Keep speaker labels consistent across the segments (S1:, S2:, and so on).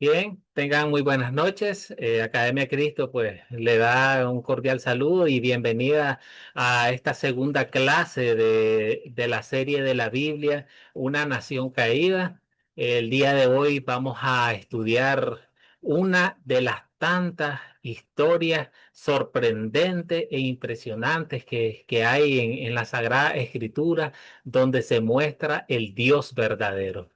S1: Bien, tengan muy buenas noches. Academia Cristo pues le da un cordial saludo y bienvenida a esta segunda clase de la serie de la Biblia, Una Nación Caída. El día de hoy vamos a estudiar una de las tantas historias sorprendentes e impresionantes que hay en la Sagrada Escritura donde se muestra el Dios verdadero.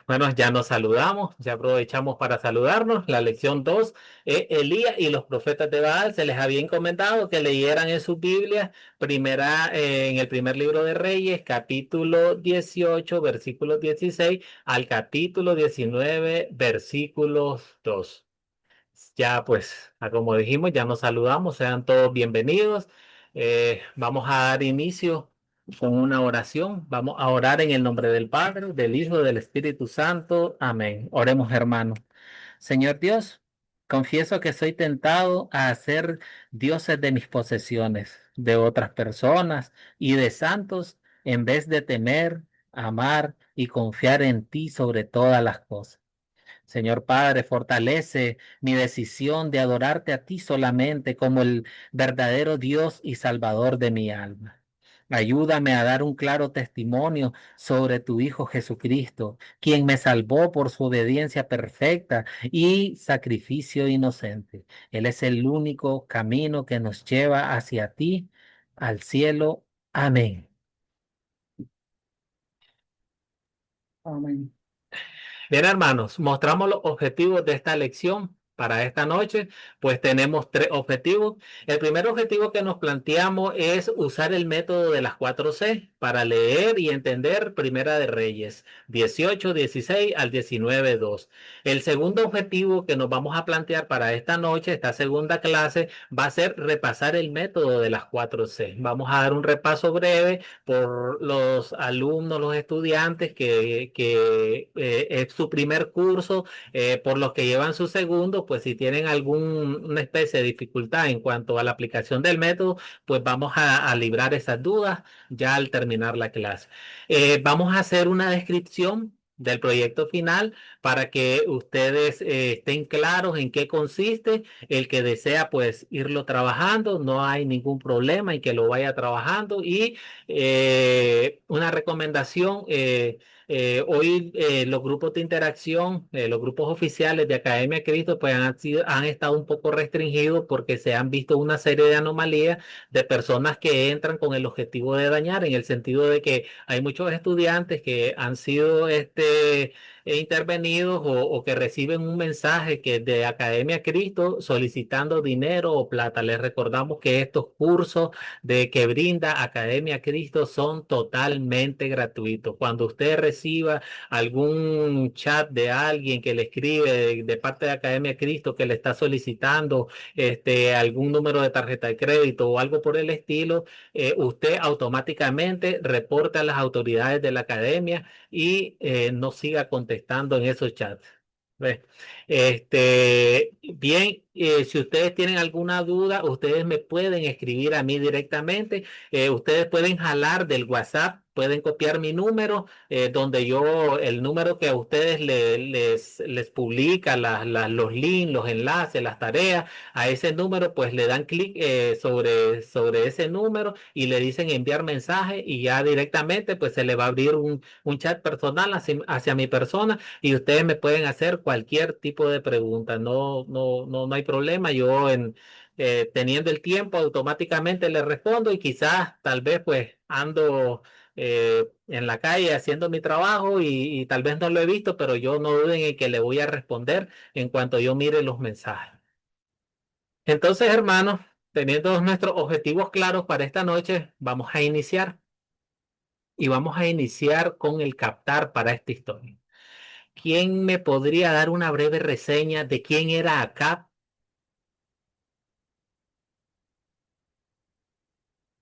S1: Bueno, ya nos saludamos, ya aprovechamos para saludarnos. La lección 2, Elías y los profetas de Baal, se les había encomendado que leyeran en sus Biblias, en el primer libro de Reyes, capítulo 18, versículos 16 al capítulo 19, versículos 2. Ya pues, como dijimos, ya nos saludamos, sean todos bienvenidos. Vamos a dar inicio con una oración. Vamos a orar en el nombre del Padre, del Hijo, del Espíritu Santo. Amén. Oremos, hermanos. Señor Dios, confieso que soy tentado a hacer dioses de mis posesiones, de otras personas y de santos, en vez de temer, amar y confiar en ti sobre todas las cosas. Señor Padre, fortalece mi decisión de adorarte a ti solamente como el verdadero Dios y Salvador de mi alma. Ayúdame a dar un claro testimonio sobre tu Hijo Jesucristo, quien me salvó por su obediencia perfecta y sacrificio inocente. Él es el único camino que nos lleva hacia ti, al cielo. Amén. Amén. Bien, hermanos, mostramos los objetivos de esta lección para esta noche. Pues tenemos tres objetivos. El primer objetivo que nos planteamos es usar el método de las 4C para leer y entender Primera de Reyes 18, 16 al 19, 2. El segundo objetivo que nos vamos a plantear para esta noche, esta segunda clase, va a ser repasar el método de las 4C. Vamos a dar un repaso breve por los alumnos, los estudiantes que es su primer curso, por los que llevan su segundo, pues si tienen alguna especie de dificultad en cuanto a la aplicación del método, pues vamos a librar esas dudas ya al terminar la clase. Vamos a hacer una descripción del proyecto final para que ustedes estén claros en qué consiste. El que desea pues irlo trabajando, no hay ningún problema en que lo vaya trabajando. Y una recomendación, hoy los grupos de interacción, los grupos oficiales de Academia Cristo, pues han estado un poco restringidos porque se han visto una serie de anomalías de personas que entran con el objetivo de dañar, en el sentido de que hay muchos estudiantes que han sido intervenidos o que reciben un mensaje que de Academia Cristo solicitando dinero o plata. Les recordamos que estos cursos de que brinda Academia Cristo son totalmente gratuitos. Cuando usted reciba algún chat de alguien que le escribe de parte de Academia Cristo que le está solicitando algún número de tarjeta de crédito o algo por el estilo, usted automáticamente reporta a las autoridades de la academia y no siga contestando en esos chats. ¿Ve? Bien, si ustedes tienen alguna duda, ustedes me pueden escribir a mí directamente. Ustedes pueden jalar del WhatsApp, pueden copiar mi número, donde el número que a ustedes les publica los links, los enlaces, las tareas, a ese número, pues le dan clic sobre ese número y le dicen enviar mensaje y ya directamente pues se le va a abrir un chat personal hacia mi persona y ustedes me pueden hacer cualquier tipo de pregunta. No hay problema. Teniendo el tiempo, automáticamente les respondo y quizás, tal vez, pues ando en la calle haciendo mi trabajo y tal vez no lo he visto, pero yo no duden en que le voy a responder en cuanto yo mire los mensajes. Entonces, hermanos, teniendo nuestros objetivos claros para esta noche, vamos a iniciar y vamos a iniciar con el captar para esta historia. ¿Quién me podría dar una breve reseña de quién era Acab?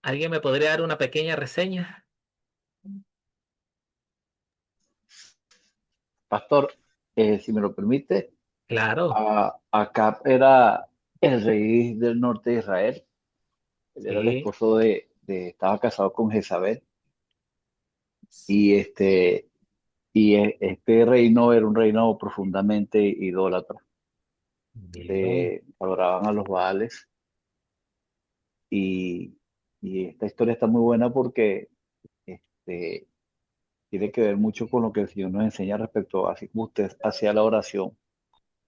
S1: ¿Alguien me podría dar una pequeña reseña?
S2: Pastor, si me lo permite,
S1: Claro,
S2: Acab era el rey del norte de Israel. Él era el
S1: sí,
S2: esposo estaba casado con Jezabel y Este reino era un reino profundamente idólatra.
S1: Bien.
S2: Adoraban a los Baales y, y esta historia está muy buena porque este, tiene que ver mucho con lo que el Señor nos enseña respecto a así como usted hacía la oración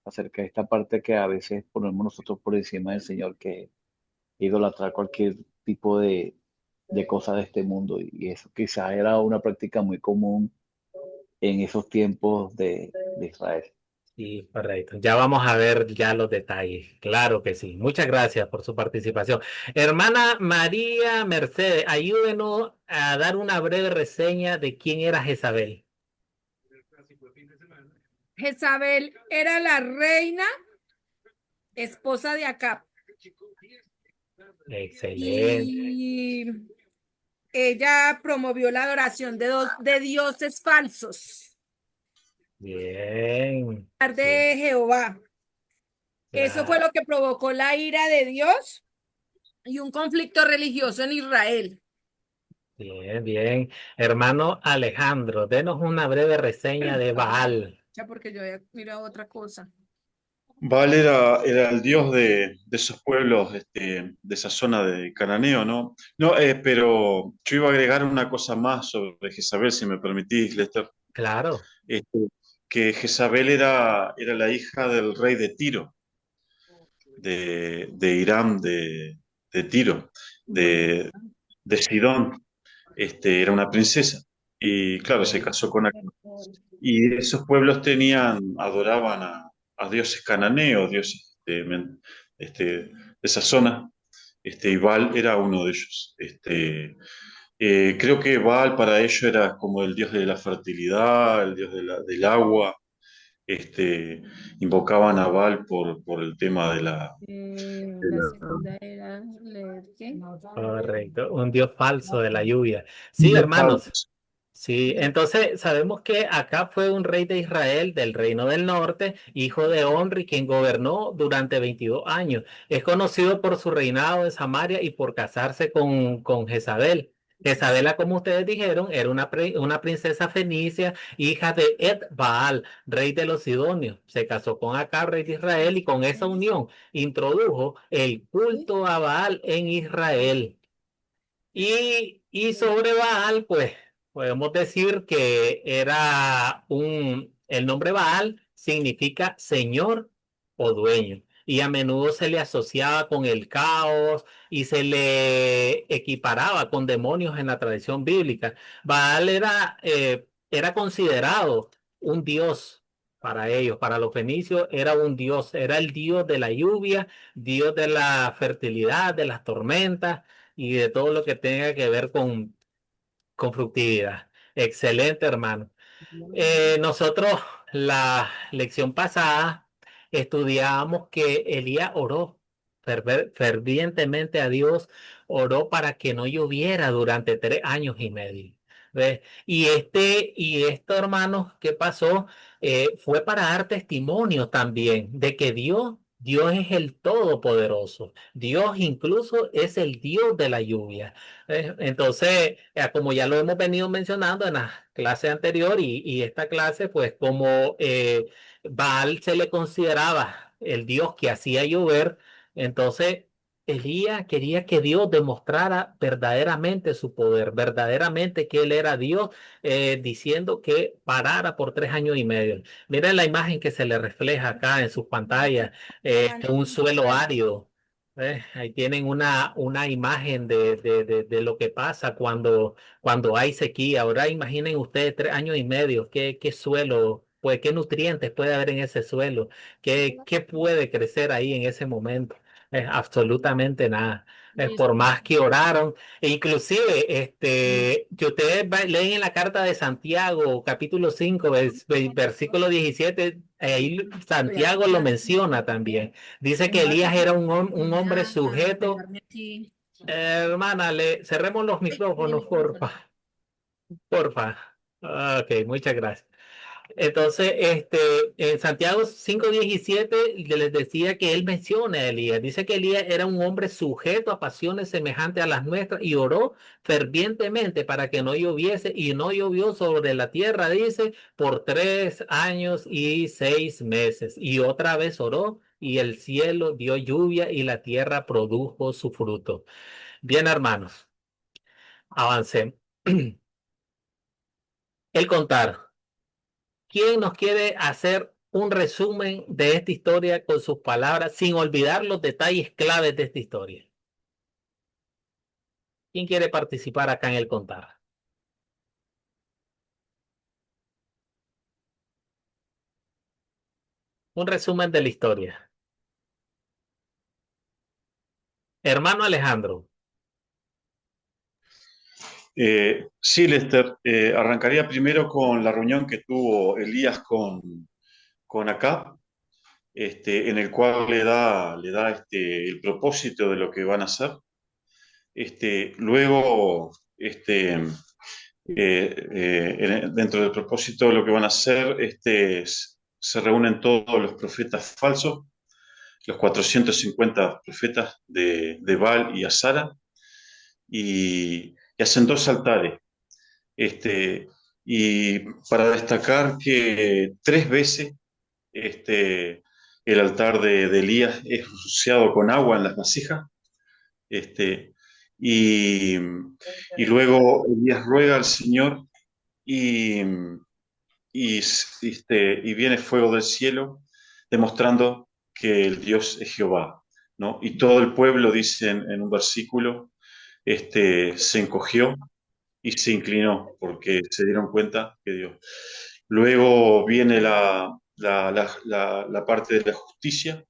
S2: acerca de esta parte que a veces ponemos nosotros por encima del Señor, que es idolatrar cualquier tipo de cosa de este mundo. Y eso quizás era una práctica muy común en esos tiempos de Israel.
S1: Sí, correcto. Ya vamos a ver ya los detalles. Claro que sí. Muchas gracias por su participación. Hermana María Mercedes, ayúdenos a dar una breve reseña de quién era Jezabel.
S3: Jezabel era la reina, esposa de Acab,
S1: Excelente.
S3: y ella promovió la adoración de dioses falsos
S1: Bien. Sí,
S3: de Jehová. Eso fue
S1: claro.
S3: lo que provocó la ira de Dios y un conflicto religioso en Israel.
S1: Bien, bien. Hermano Alejandro, denos una breve reseña de Baal.
S3: Ya porque yo he mirado otra cosa.
S4: Baal era el dios de esos pueblos, de esa zona de Cananeo, ¿no? No, pero yo iba a agregar una cosa más sobre Jezabel, si me permitís, Lester.
S1: Claro.
S4: Este, que Jezabel era la hija del rey de Tiro, de Irán, de Tiro, de, de Sidón. Era una princesa. Y claro, se casó con Acab. Y esos pueblos adoraban a dioses cananeos, dioses de esa zona, y Baal era uno de ellos. Creo que Baal para ellos era como el dios de la fertilidad, el dios del agua. Este, Invocaban a Baal por el tema de
S3: La
S4: la-
S3: segunda era leer qué.
S1: Correcto. Un dios falso de la lluvia. Sí,
S4: Dios
S1: hermanos.
S4: falso.
S1: Sí, entonces sabemos que acá fue un rey de Israel del reino del norte, hijo de Omri, quien gobernó durante 22 años. Es conocido por su reinado en Samaria y por casarse con Jezabel. Jezabela, como ustedes dijeron, era una princesa fenicia, hija de Ed Baal, rey de los Sidonios. Se casó con Acab, rey de Israel, y con esa unión introdujo el culto a Baal en Israel. Y sobre Baal, pues podemos decir que el nombre Baal significa señor o dueño. Y a menudo se le asociaba con el caos y se le equiparaba con demonios en la tradición bíblica. Baal era considerado un dios para ellos, para los fenicios era un dios, era el dios de la lluvia, dios de la fertilidad, de las tormentas y de todo lo que tenga que ver con fructividad. Excelente, hermano. Nosotros la lección pasada estudiábamos que Elías oró fervientemente a Dios, oró para que no lloviera durante 3 años y medio. ¿Ves? Y esto, hermanos, ¿qué pasó? Fue para dar testimonio también de que Dios es el Todopoderoso. Dios incluso es el Dios de la lluvia. Entonces, como ya lo hemos venido mencionando en la clase anterior y esta clase, pues como Baal se le consideraba el Dios que hacía llover, entonces Elías quería que Dios demostrara verdaderamente su poder, verdaderamente que Él era Dios, diciendo que parara por 3 años y medio. Miren la imagen que se le refleja acá en sus pantallas, un suelo árido. Ahí tienen una imagen de lo que pasa cuando hay sequía. Ahora imaginen ustedes 3 años y medio, qué suelo, pues qué nutrientes puede haber en ese suelo, qué puede crecer ahí en ese momento. Absolutamente nada. Por más que oraron, e inclusive que ustedes leen en la carta de Santiago, capítulo 5 versículo 17, ahí Santiago lo menciona también. Dice que Elías era un hombre sujeto. Hermana, cerremos los micrófonos, porfa. Porfa. Ok, muchas gracias. Entonces, en Santiago 5:17 les decía que él menciona a Elías. Dice que Elías era un hombre sujeto a pasiones semejantes a las nuestras y oró fervientemente para que no lloviese y no llovió sobre la tierra, dice, por 3 años y 6 meses. Y otra vez oró y el cielo dio lluvia y la tierra produjo su fruto. Bien, hermanos, avancemos. El contar. ¿Quién nos quiere hacer un resumen de esta historia con sus palabras sin olvidar los detalles claves de esta historia? ¿Quién quiere participar acá en el contar? Un resumen de la historia. Hermano Alejandro.
S4: Sí, Lester, arrancaría primero con la reunión que tuvo Elías con Acab, en el cual le da el propósito de lo que van a hacer. Luego, dentro del propósito de lo que van a hacer, se reúnen todos los profetas falsos, los 450 profetas de Baal y Asara, y hacen dos altares. Y para destacar que 3 veces el altar de Elías es rociado con agua en las vasijas, este, y, y luego Elías ruega al Señor y, y viene fuego del cielo demostrando que el Dios es Jehová, ¿no? Y todo el pueblo, dice en un versículo, se encogió y se inclinó porque se dieron cuenta que Dios. Luego viene la parte de la justicia,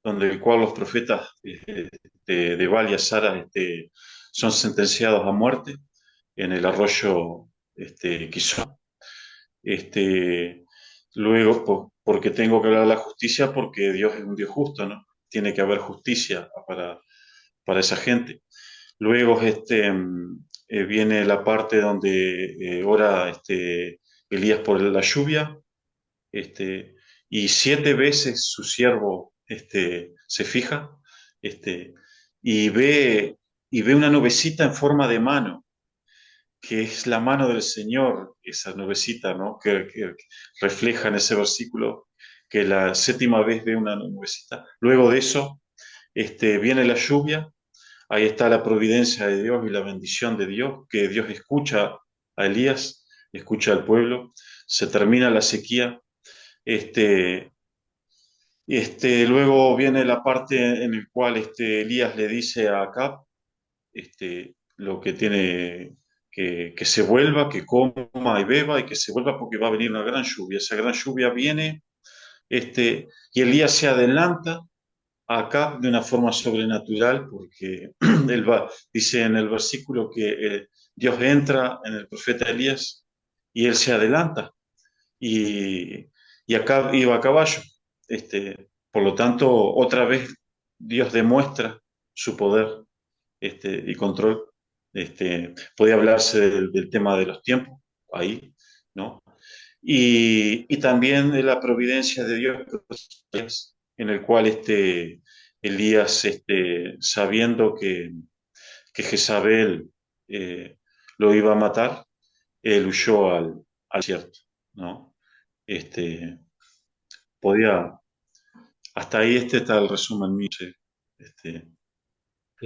S4: donde el cual los profetas de Baal y Asara son sentenciados a muerte en el arroyo Kishon. Este, Luego, porque tengo que hablar de la justicia, porque Dios es un Dios justo, ¿no? Tiene que haber justicia para esa gente. Luego viene la parte donde ora Elías por la lluvia, este, y 7 veces su siervo se fija este, y ve, y ve una nubecita en forma de mano, que es la mano del Señor, esa nubecita, ¿no? Que refleja en ese versículo que la 7.ª vez ve una nubecita. Luego de eso viene la lluvia. Ahí está la providencia de Dios y la bendición de Dios, que Dios escucha a Elías, escucha al pueblo, se termina la sequía. Este, Luego viene la parte en la cual Elías le dice a Acab lo que tiene que se vuelva, que coma y beba y que se vuelva porque va a venir una gran lluvia. Esa gran lluvia viene y Elías se adelanta acá de una forma sobrenatural, porque dice en el versículo que Dios entra en el profeta Elías y él se adelanta y, y acá iba a caballo. Por lo tanto, otra vez Dios demuestra su poder y control. Puede hablarse del tema de los tiempos ahí, ¿no? Y también de la providencia de Dios, en el cual Elías, sabiendo que Jezabel lo iba a matar, él huyó al desierto, ¿no? Este, podía, hasta ahí está el resumen mío. Sí.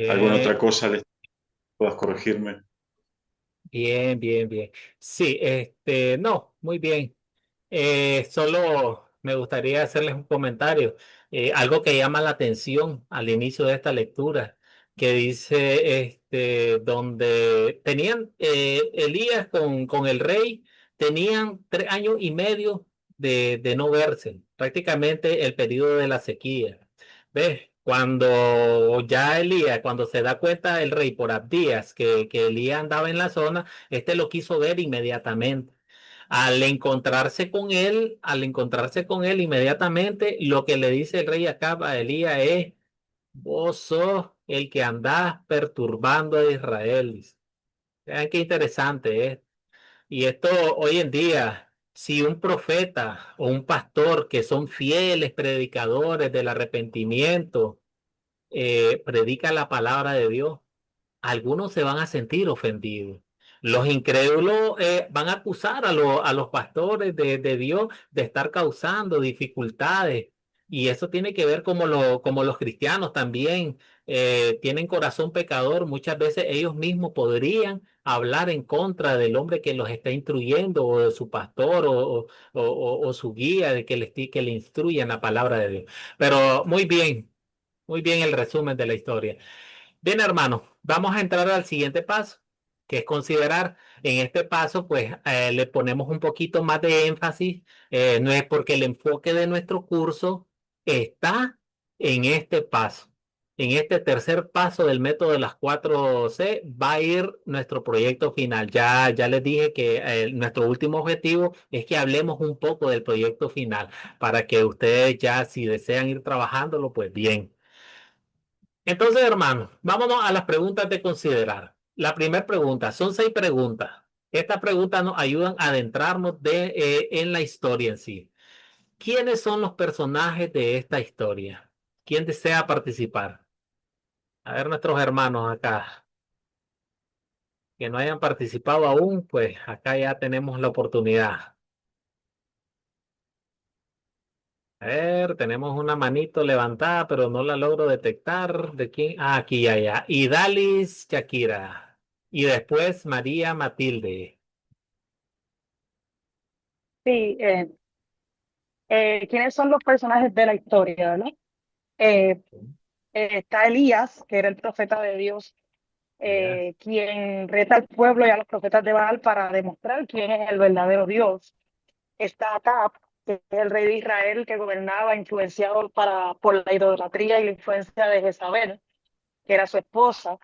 S4: ¿Alguna otra
S1: Bien,
S4: cosa les puedas corregirme?
S1: bien, bien, bien. Sí, no, muy bien. Solo me gustaría hacerles un comentario, algo que llama la atención al inicio de esta lectura, que dice, donde tenían Elías con el rey, tenían 3 años y medio de no verse, prácticamente el periodo de la sequía. ¿Ves? Cuando ya Elías, cuando se da cuenta el rey por Abdías que Elías andaba en la zona, lo quiso ver inmediatamente. Al encontrarse con él inmediatamente, lo que le dice el rey Acab a Elías es: vos sos el que andás perturbando a Israel. Dice. Vean qué interesante es. Y esto hoy en día. si un profeta o un pastor que son fieles predicadores del arrepentimiento, predica la palabra de Dios, algunos se van a sentir ofendidos. Los incrédulos van a acusar a los pastores de Dios de estar causando dificultades. Y eso tiene que ver como los cristianos también tienen corazón pecador. Muchas veces ellos mismos podrían hablar en contra del hombre que los está instruyendo o de su pastor o su guía de que le instruye en la palabra de Dios. Pero muy bien el resumen de la historia. Bien, hermano, vamos a entrar al siguiente paso, que es considerar. En este paso, pues le ponemos un poquito más de énfasis. No es porque el enfoque de nuestro curso está en este paso. En este tercer paso del método de las 4C va a ir nuestro proyecto final. Ya les dije que nuestro último objetivo es que hablemos un poco del proyecto final para que ustedes ya, si desean ir trabajándolo, pues bien. Entonces, hermanos, vámonos a las preguntas de considerar. La primera pregunta, son 6 preguntas. Estas preguntas nos ayudan a adentrarnos en la historia en sí. ¿Quiénes son los personajes de esta historia? ¿Quién desea participar? A ver, nuestros hermanos acá, que no hayan participado aún, pues acá ya tenemos la oportunidad. A ver, tenemos una manito levantada, pero no la logro detectar. ¿De quién? Ah, aquí ya. Idalis Shakira. Y después María Matilde.
S5: Sí, ¿quiénes son los personajes de la historia, no? Eh, Está Elías, que era el profeta de Dios,
S1: Ya.
S5: quien reta al pueblo y a los profetas de Baal para demostrar quién es el verdadero Dios. Está Acab, que es el rey de Israel que gobernaba influenciado por la idolatría y la influencia de Jezabel, que era su esposa.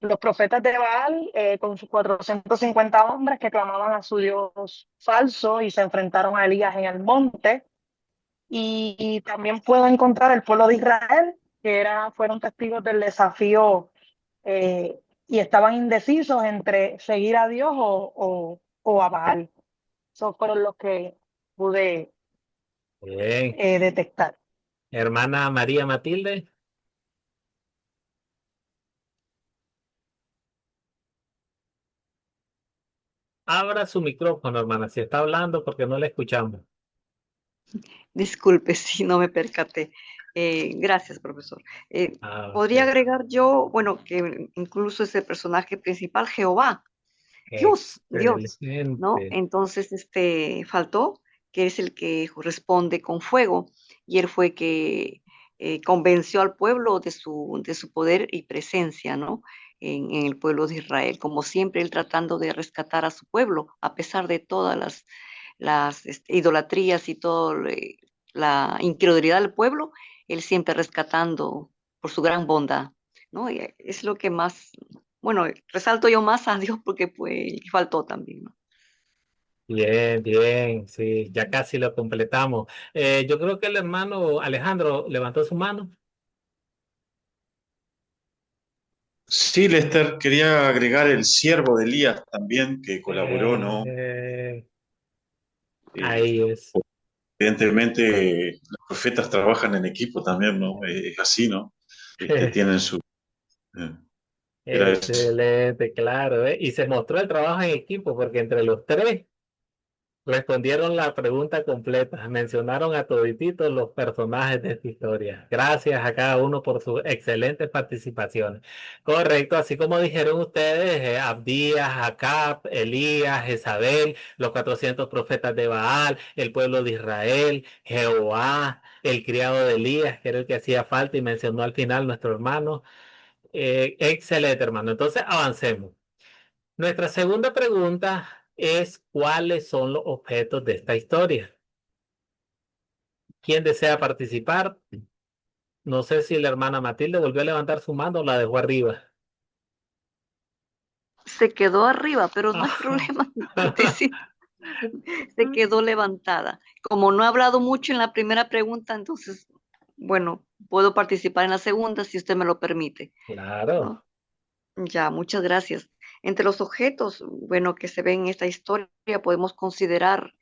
S5: Los profetas de Baal, con sus 450 hombres que clamaban a su Dios falso y se enfrentaron a Elías en el monte. Y también puedo encontrar el pueblo de Israel, fueron testigos del desafío y estaban indecisos entre seguir a Dios o a Baal. Esos fueron los que pude
S1: Bien.
S5: detectar.
S1: Hermana María Matilde. Abra su micrófono, hermana, si está hablando porque no le escuchamos.
S6: Disculpe si no me percaté. Gracias, profesor. Podría
S1: Ok.
S6: agregar yo, bueno, que incluso es el personaje principal, Jehová, Dios, ¿no?
S1: Excelente.
S6: Entonces, faltó, que es el que responde con fuego, y él fue que convenció al pueblo de su poder y presencia, ¿no? En el pueblo de Israel, como siempre, él tratando de rescatar a su pueblo, a pesar de todas las idolatrías y toda la incredulidad del pueblo, él siempre rescatando por su gran bondad, ¿no? Y es lo que más, bueno, resalto yo más a Dios porque pues faltó también, ¿no?
S1: Bien, bien, sí, ya casi lo completamos. Yo creo que el hermano Alejandro levantó su mano.
S4: Sí, Lester, quería agregar el siervo de Elías también, que colaboró, ¿no?
S1: Eh,
S4: Eh,
S1: ahí es.
S4: Evidentemente, los profetas trabajan en equipo también, ¿no? Es así, ¿no? Tienen su... eh, era eso.
S1: Excelente, claro, ¿eh? Y se mostró el trabajo en equipo porque entre los tres respondieron la pregunta completa, mencionaron a todititos los personajes de esta historia. Gracias a cada uno por sus excelentes participaciones. Correcto, así como dijeron ustedes, Abdías, Acab, Elías, Jezabel, los 400 profetas de Baal, el pueblo de Israel, Jehová, el criado de Elías, que era el que hacía falta y mencionó al final nuestro hermano. Excelente, hermano. Entonces, avancemos. Nuestra segunda pregunta es, ¿cuáles son los objetos de esta historia? ¿Quién desea participar? No sé si la hermana Matilde volvió a levantar su mano o la dejó arriba.
S6: Se quedó arriba, pero no hay
S1: Ah.
S6: problema. Se quedó levantada. Como no he hablado mucho en la primera pregunta, entonces, bueno, puedo participar en la segunda si usted me lo permite,
S1: Claro.
S6: ¿no? Ya, muchas gracias. Entre los objetos, bueno, que se ven en esta historia, podemos considerar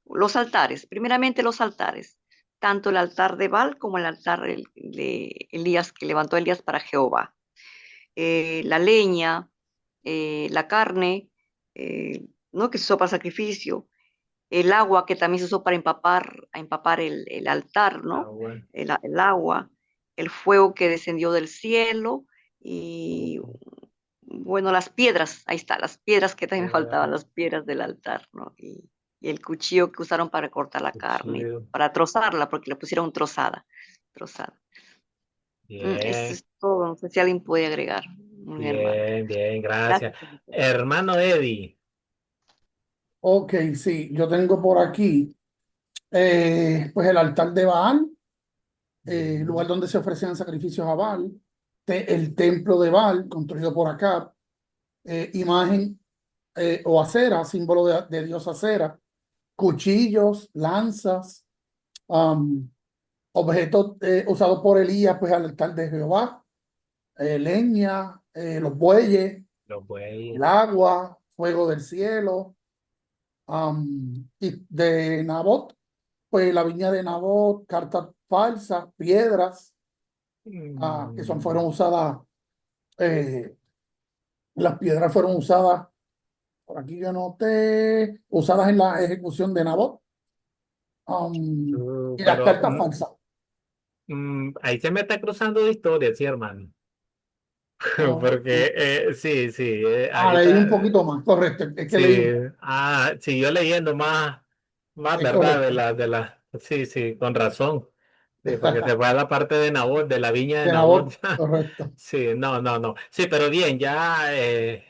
S6: Los altares, primeramente los altares, tanto el altar de Baal como el altar de Elías que levantó Elías para Jehová. La leña, la carne, ¿no? Que se usó para sacrificio, el agua que también se usó para empapar el altar, ¿no?
S1: bueno.
S6: El agua, el fuego que descendió del cielo y bueno, las piedras, ahí está, las piedras que también me faltaban, las piedras del altar, ¿no? Y el cuchillo que usaron para cortar la carne,
S1: Cuchillo.
S6: para trozarla, porque la pusieron trozada, trozada. Eso
S1: Bien,
S6: es todo, no sé si alguien puede agregar, mi hermano.
S1: bien, bien, gracias.
S6: Gracias. Felipe.
S1: Hermano Eddie.
S7: Ok, sí, yo tengo por aquí pues el altar de Baal, lugar donde se ofrecían sacrificios a Baal, el templo de Baal, construido por Acab, imagen o acera, símbolo de dios acera, cuchillos, lanzas, um, objetos usados por Elías, pues al altar de Jehová, leña, los bueyes,
S1: Los bueyes.
S7: el agua, fuego del cielo, y de Nabot, pues la viña de Nabot, cartas falsas, piedras, fueron usadas, eh, las piedras fueron usadas, por aquí yo noté, usadas en la ejecución de Nabot, y las
S1: Pero
S7: cartas falsas.
S1: ahí se me está cruzando de historia, sí, hermano.
S7: Oh,
S1: Porque sí, sí,
S7: leí
S1: ahorita
S7: un poquito más, correcto, es que leí,
S1: sí, siguió leyendo más
S7: es
S1: verdad
S7: correcto.
S1: sí, sí, con razón. Sí, porque se fue a la parte de Nabot, de la viña de
S7: De
S1: Nabot.
S7: Nabot, correcto.
S1: Sí, no, no, no. Sí, pero bien, ya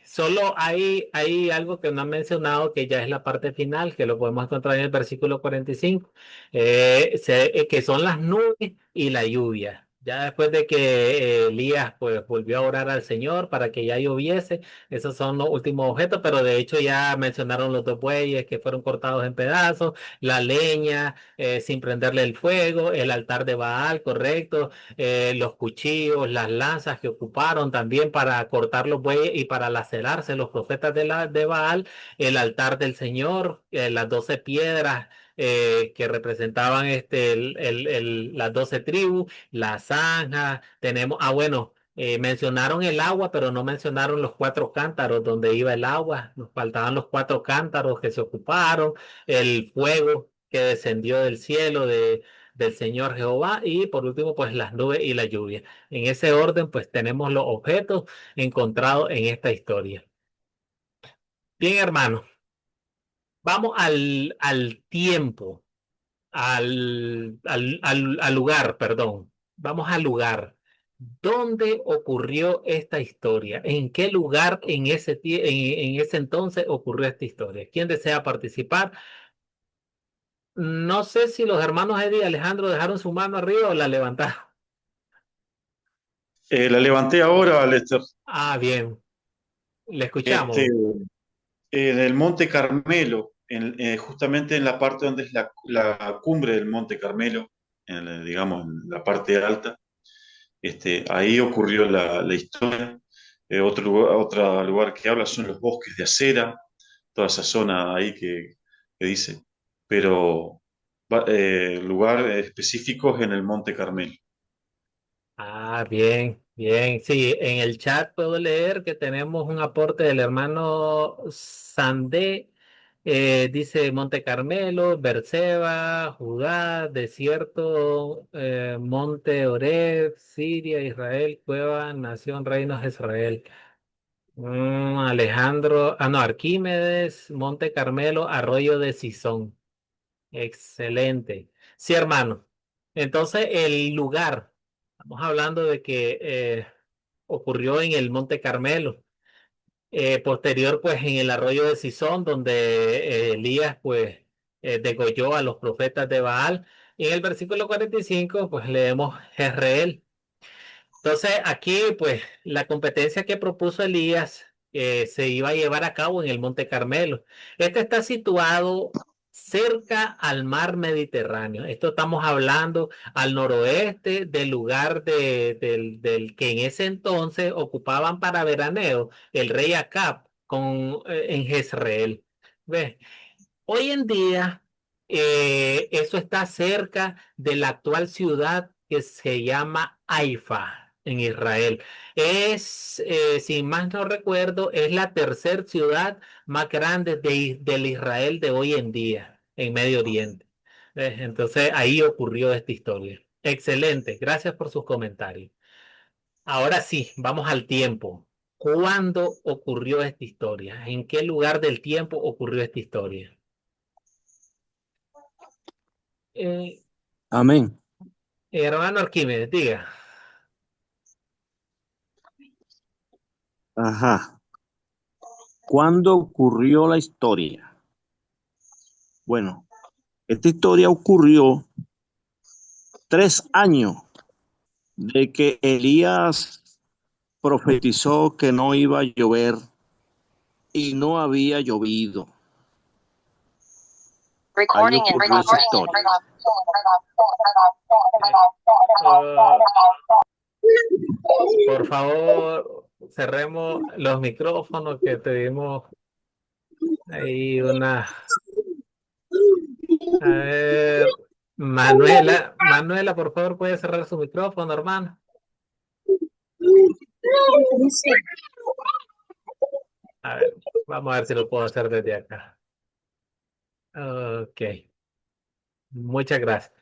S1: solo hay algo que no han mencionado que ya es la parte final, que lo podemos encontrar en el versículo 45, que son las nubes y la lluvia. Ya después de que Elías pues volvió a orar al Señor para que ya lloviese, esos son los últimos objetos, pero de hecho ya mencionaron los dos bueyes que fueron cortados en pedazos, la leña sin prenderle el fuego, el altar de Baal, correcto, los cuchillos, las lanzas que ocuparon también para cortar los bueyes y para lacerarse los profetas de Baal, el altar del Señor, las 12 piedras que representaban las 12 tribus, la zanja, tenemos, bueno. Mencionaron el agua, pero no mencionaron los 4 cántaros donde iba el agua. Nos faltaban los 4 cántaros que se ocuparon, el fuego que descendió del cielo del Señor Jehová y por último pues las nubes y la lluvia. En ese orden pues tenemos los objetos encontrados en esta historia. Bien, hermano, vamos al tiempo, al lugar, perdón. Vamos al lugar. ¿Dónde ocurrió esta historia? ¿En qué lugar en ese entonces ocurrió esta historia? ¿Quién desea participar? No sé si los hermanos Eddie y Alejandro dejaron su mano arriba o la levantaron.
S4: La levanté ahora, Lester.
S1: Bien, le
S4: Este,
S1: escuchamos.
S4: en el Monte Carmelo, justamente en la parte donde es la cumbre del Monte Carmelo, digamos, en la parte alta, ahí ocurrió la historia. Otro lugar que habla son los bosques de acera, toda esa zona ahí que dice, pero lugar específico es en el Monte Carmelo.
S1: Bien, bien. Sí, en el chat puedo leer que tenemos un aporte del hermano Sandé. Dice Monte Carmelo, Berseba, Judá, desierto, Monte Oreb, Siria, Israel, cueva, nación, reinos de Israel. Alejandro, no, Arquímedes, Monte Carmelo, Arroyo de Sison. Excelente. Sí, hermano. Entonces, el lugar, estamos hablando de que ocurrió en el Monte Carmelo. Posterior, pues, en el arroyo de Sison, donde Elías, pues, degolló a los profetas de Baal. Y en el versículo 45, pues, leemos Jezreel. Entonces, aquí, pues, la competencia que propuso Elías se iba a llevar a cabo en el Monte Carmelo. Este está situado cerca al mar Mediterráneo. Esto estamos hablando al noroeste del lugar del que en ese entonces ocupaban para veraneo el rey Acab en Jezreel. ¿Ves? Hoy en día Eso está cerca de la actual ciudad que se llama Haifa, en Israel. Si más no recuerdo, es la tercera ciudad más grande del Israel de hoy en día, en Medio Oriente. Entonces ahí ocurrió esta historia. Excelente, gracias por sus comentarios. Ahora sí, vamos al tiempo. ¿Cuándo ocurrió esta historia? ¿En qué lugar del tiempo ocurrió esta historia? Eh,
S8: Amén.
S1: Hermano Arquímedes, diga.
S8: Ajá. ¿Cuándo ocurrió la historia? Bueno, esta historia ocurrió 3 años de que Elías profetizó que no iba a llover y no había llovido. Ahí ocurrió esa historia.
S1: Por favor, cerremos los micrófonos que tuvimos ahí una... A ver, Manuela, por favor, puede cerrar su micrófono, hermano. A ver, vamos a ver si lo puedo hacer desde acá. Ok, muchas gracias.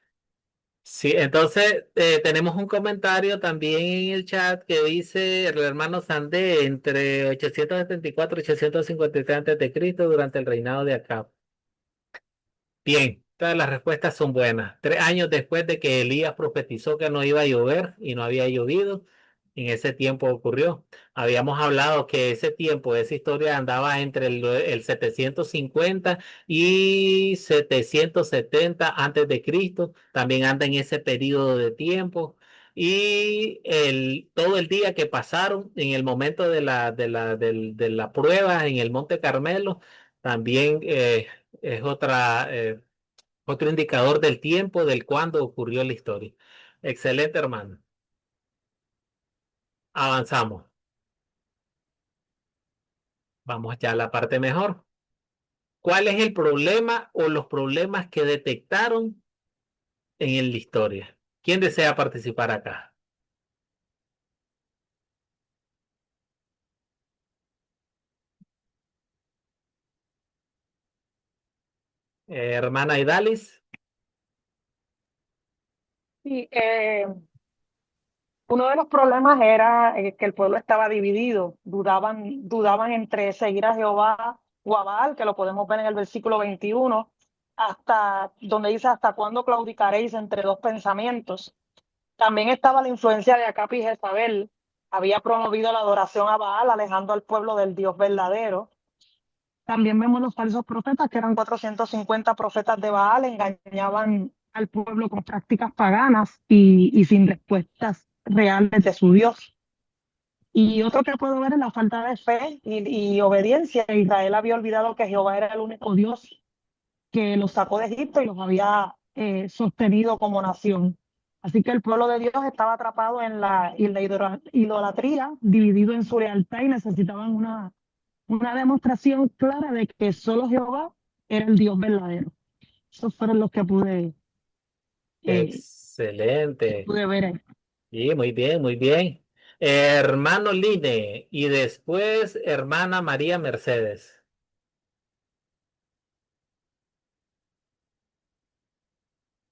S1: Sí, entonces tenemos un comentario también en el chat que dice el hermano Sandé entre 874 y 853 antes de Cristo durante el reinado de Acab. Bien, todas las respuestas son buenas. 3 años después de que Elías profetizó que no iba a llover y no había llovido, en ese tiempo ocurrió. Habíamos hablado que ese tiempo, esa historia andaba entre el 750 y 770 antes de Cristo. También anda en ese periodo de tiempo. Y todo el día que pasaron en el momento de la prueba en el Monte Carmelo, también es otro indicador del tiempo del cuándo ocurrió la historia. Excelente, hermano. Avanzamos. Vamos ya a la parte mejor. ¿Cuál es el problema o los problemas que detectaron en la historia? ¿Quién desea participar acá? Hermana Idalis.
S5: Sí, uno de los problemas era que el pueblo estaba dividido, dudaban entre seguir a Jehová o a Baal, que lo podemos ver en el versículo 21, hasta donde dice, ¿hasta cuándo claudicaréis entre dos pensamientos? También estaba la influencia de Acab y Jezabel, había promovido la adoración a Baal, alejando al pueblo del Dios verdadero. También vemos los falsos profetas, que eran 450 profetas de Baal, engañaban al pueblo con prácticas paganas y sin respuestas reales de su Dios. Y otro que puedo ver es la falta de fe y obediencia. Israel había olvidado que Jehová era el único Dios que los sacó de Egipto y los había sostenido como nación. Así que el pueblo de Dios estaba atrapado en la idolatría, dividido en su lealtad y necesitaban una demostración clara de que solo Jehová era el Dios verdadero. Esos fueron los que
S1: Excelente.
S5: pude ver ahí.
S1: Sí, muy bien, muy bien. Hermano Line y después hermana María Mercedes.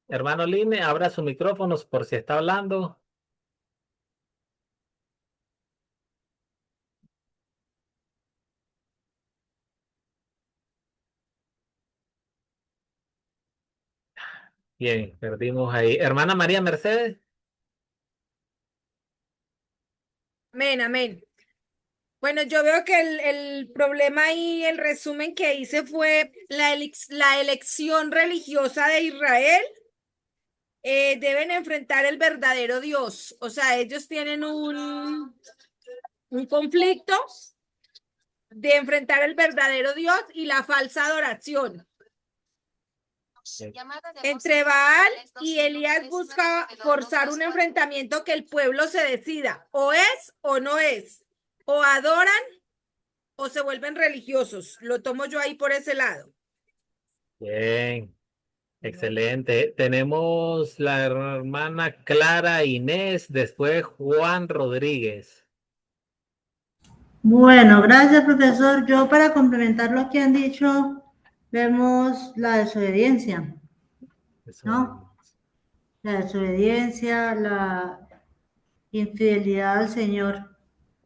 S1: Hermano Line, abra sus micrófonos por si está hablando. Bien, perdimos ahí. Hermana María Mercedes.
S3: Amén, amén. Bueno, yo veo que el problema y el resumen que hice fue la elección religiosa de Israel. Deben enfrentar el verdadero Dios. O sea, ellos tienen un conflicto de enfrentar el verdadero Dios y la falsa adoración. Entre Baal y Elías busca forzar un enfrentamiento que el pueblo se decida, o es o no es, o adoran o se vuelven religiosos. Lo tomo yo ahí por ese lado.
S1: Bien. Excelente. Tenemos la hermana Clara Inés, después Juan Rodríguez.
S9: Bueno, gracias, profesor. Yo para complementar lo que han dicho, vemos la desobediencia, ¿no? La desobediencia, la infidelidad al Señor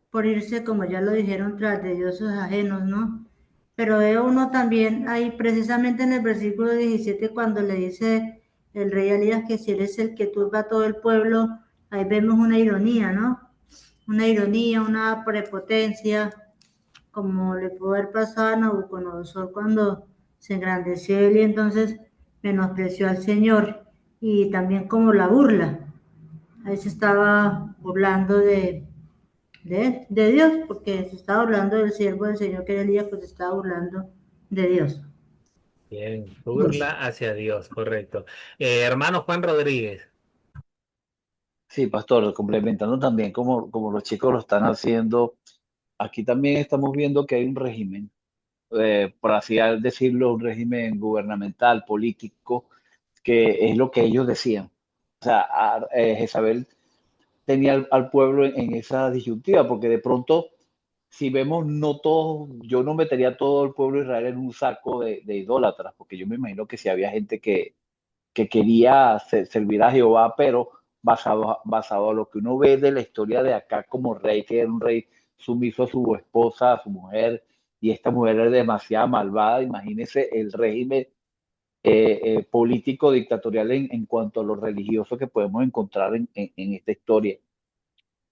S9: por irse, como ya lo dijeron, tras de dioses ajenos, ¿no? Pero veo uno también ahí, precisamente en el versículo 17, cuando le dice el rey Elías que si él es el que turba a todo el pueblo, ahí vemos una ironía, ¿no? Una ironía, una prepotencia, como le pudo haber pasado a Nabucodonosor cuando se engrandeció él y entonces menospreció al Señor, y también como la burla. Ahí se estaba burlando de Dios, porque se estaba burlando del siervo del Señor que era Elías, pues se estaba burlando de Dios.
S1: Bien, burla hacia Dios, correcto. Hermano Juan Rodríguez.
S2: Sí, pastor, complementando también como los chicos lo están haciendo, aquí también estamos viendo que hay un régimen, por así decirlo, un régimen gubernamental, político, que es lo que ellos decían. O sea, Jezabel tenía al pueblo en esa disyuntiva, porque de pronto, si vemos, no todos, yo no metería todo el pueblo de Israel en un saco de idólatras, porque yo me imagino que si había gente que quería servir a Jehová, pero basado a lo que uno ve de la historia de acá como rey, que era un rey sumiso a su esposa, a su mujer, y esta mujer es demasiado malvada. Imagínense el régimen político dictatorial en cuanto a lo religioso que podemos encontrar en esta historia.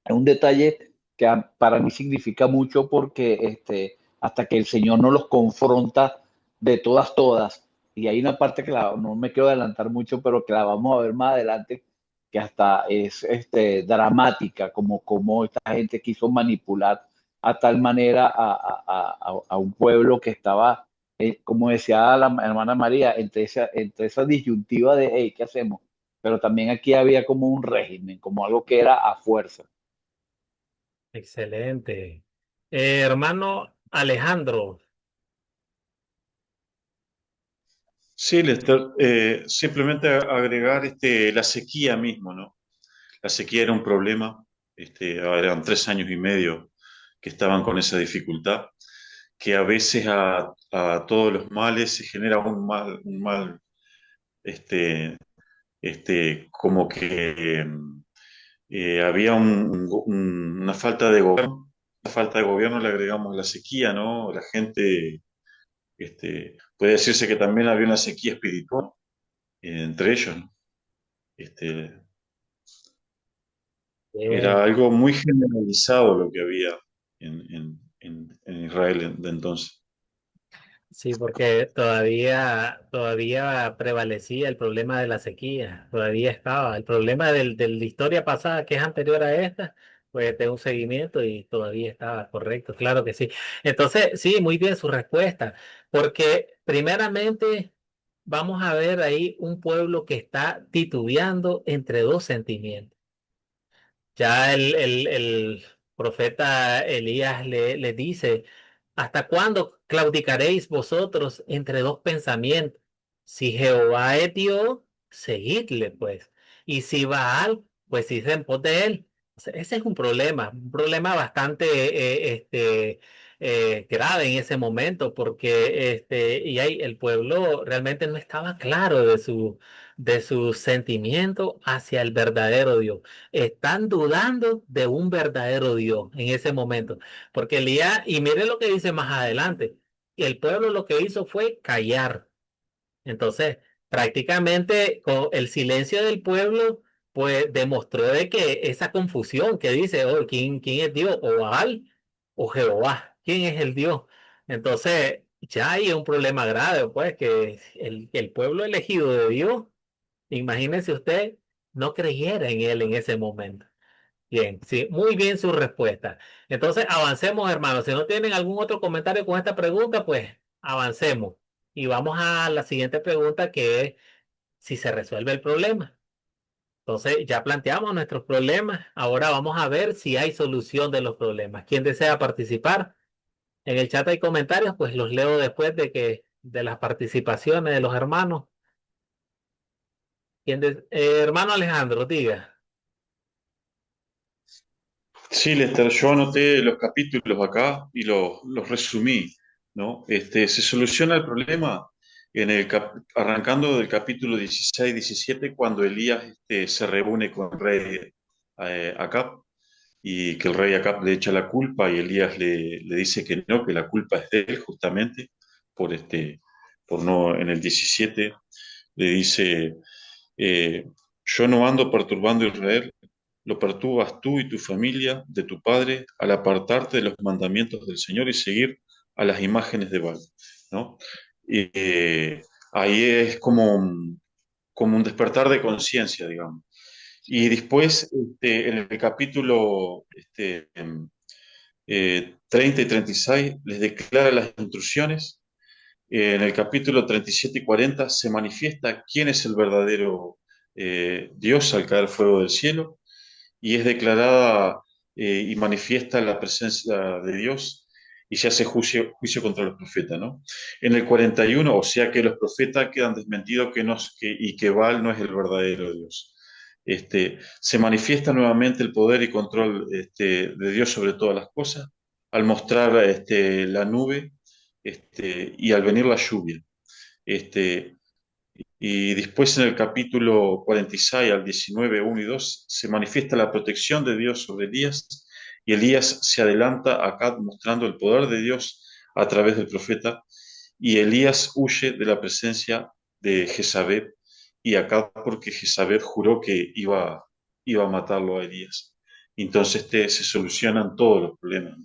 S2: Es un detalle que para mí significa mucho porque hasta que el Señor no los confronta de todas, y hay una parte que no me quiero adelantar mucho, pero que la vamos a ver más adelante, que hasta es dramática, como esta gente quiso manipular a tal manera a un pueblo que estaba, como decía la hermana María, entre esa disyuntiva de, hey, ¿qué hacemos? Pero también aquí había como un régimen, como algo que era a fuerza.
S1: Excelente. Hermano Alejandro.
S4: Sí, Lester, simplemente agregar la sequía mismo, ¿no? La sequía era un problema, eran 3 años y medio que estaban con esa dificultad, que a veces a todos los males se genera un mal, este, como que había una falta de gobierno. La falta de gobierno le agregamos la sequía, ¿no? La gente, puede decirse que también había una sequía espiritual entre ellos, ¿no? Este,
S1: Bien.
S4: Era algo muy generalizado lo que había en Israel de entonces.
S1: Sí, porque todavía prevalecía el problema de la sequía, todavía estaba. El problema de la historia pasada, que es anterior a esta, pues de un seguimiento y todavía estaba correcto, claro que sí. Entonces, sí, muy bien su respuesta, porque primeramente vamos a ver ahí un pueblo que está titubeando entre dos sentimientos. Ya el profeta Elías le dice, ¿hasta cuándo claudicaréis vosotros entre dos pensamientos? Si Jehová es Dios, seguidle pues. Y si Baal, pues id en pos de él. O sea, ese es un problema bastante grave en ese momento, porque y ahí el pueblo realmente no estaba claro de su sentimiento hacia el verdadero Dios. Están dudando de un verdadero Dios en ese momento. Porque Elías, y mire lo que dice más adelante, el pueblo lo que hizo fue callar. Entonces, prácticamente con el silencio del pueblo, pues demostró de que esa confusión que dice, oh, ¿quién es Dios? ¿O Baal o Jehová? ¿Quién es el Dios? Entonces, ya hay un problema grave, pues, que el pueblo elegido de Dios, imagínese usted, no creyera en él en ese momento. Bien, sí, muy bien su respuesta. Entonces, avancemos, hermanos. Si no tienen algún otro comentario con esta pregunta, pues avancemos. Y vamos a la siguiente pregunta, que es si se resuelve el problema. Entonces, ya planteamos nuestros problemas. Ahora vamos a ver si hay solución de los problemas. ¿Quién desea participar? En el chat hay comentarios, pues los leo después de las participaciones de los hermanos. Hermano Alejandro, diga.
S4: Sí, Lester, yo anoté los capítulos acá y los resumí, ¿no? Se soluciona el problema arrancando del capítulo 16-17, cuando Elías se reúne con el rey Acab, y que el rey Acab le echa la culpa y Elías le dice que no, que la culpa es de él justamente, por, por no, en el 17 le dice, eh, yo no ando perturbando a Israel, lo perturbas tú y tu familia de tu padre al apartarte de los mandamientos del Señor y seguir a las imágenes de Baal, ¿no? Y, ahí es como un despertar de conciencia, digamos. Y después, en el capítulo 30 y 36, les declara las instrucciones. En el capítulo 37 y 40 se manifiesta quién es el verdadero Dios al caer fuego del cielo, y es declarada y manifiesta la presencia de Dios, y se hace juicio contra los profetas, ¿no? En el 41, o sea que los profetas quedan desmentidos y que Baal no es el verdadero Dios. Se manifiesta nuevamente el poder y control de Dios sobre todas las cosas al mostrar la nube y al venir la lluvia. Este, y después en el capítulo 46 al 19, 1 y 2, se manifiesta la protección de Dios sobre Elías, y Elías se adelanta a Acab mostrando el poder de Dios a través del profeta, y Elías huye de la presencia de Jezabel y Acab, porque Jezabel juró que iba a matarlo a Elías. Entonces se solucionan todos los problemas.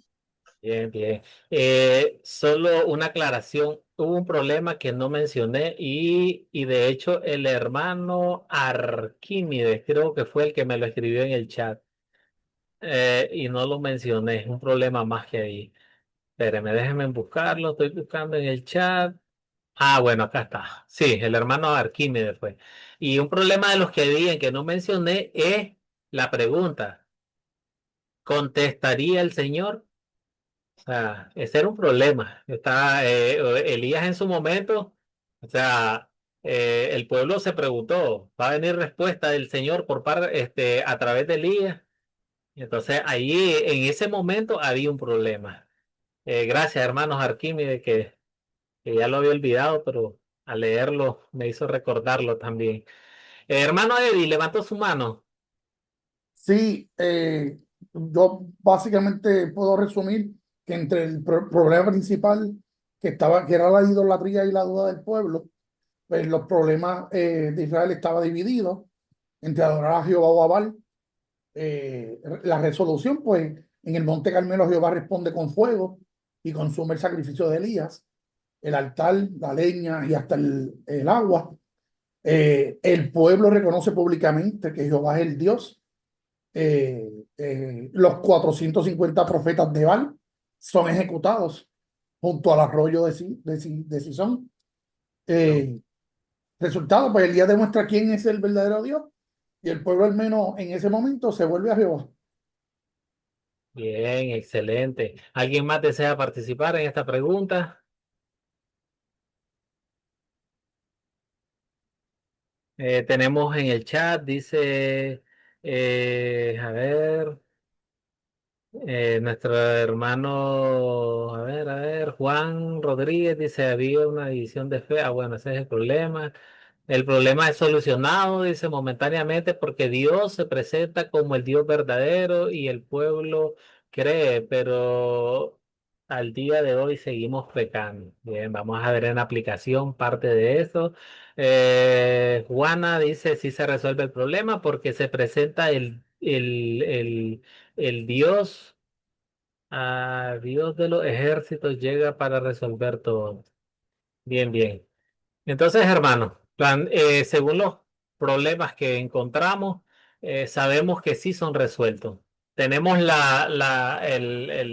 S1: Bien, bien. Solo una aclaración. Hubo un problema que no mencioné y de hecho el hermano Arquímedes creo que fue el que me lo escribió en el chat, y no lo mencioné. Un problema más que ahí. Espérenme, déjenme buscarlo. Estoy buscando en el chat. Ah, bueno, acá está. Sí, el hermano Arquímedes fue. Y un problema de los que vi en que no mencioné es la pregunta. ¿Contestaría el Señor? O sea, ese era un problema. Elías en su momento, o sea, el pueblo se preguntó, ¿va a venir respuesta del Señor por parte, a través de Elías? Y entonces ahí, en ese momento, había un problema. Gracias, hermanos Arquímedes, que ya lo había olvidado, pero al leerlo me hizo recordarlo también. Hermano Eddie, levantó su mano.
S7: Sí, yo básicamente puedo resumir que entre el problema principal que era la idolatría y la duda del pueblo, pues los problemas de Israel estaba dividido entre adorar a Jehová o a Baal. La resolución, pues, en el Monte Carmelo Jehová responde con fuego y consume el sacrificio de Elías, el altar, la leña y hasta el agua. El pueblo reconoce públicamente que Jehová es el Dios. Los 450 profetas de Baal son ejecutados junto al arroyo de Sison. Resultado, pues Elías demuestra quién es el verdadero Dios y el pueblo, al menos en ese momento, se vuelve a Jehová.
S1: Bien, excelente. ¿Alguien más desea participar en esta pregunta? Tenemos en el chat, dice, a ver, nuestro hermano, a ver, Juan Rodríguez dice, había una división de fe. Ah, bueno, ese es el problema. El problema es solucionado, dice, momentáneamente, porque Dios se presenta como el Dios verdadero y el pueblo cree, pero al día de hoy seguimos pecando. Bien, vamos a ver en aplicación parte de eso. Juana dice, sí se resuelve el problema porque se presenta el Dios, Dios de los ejércitos llega para resolver todo. Bien, bien. Entonces, hermano, según los problemas que encontramos, sabemos que sí son resueltos. Tenemos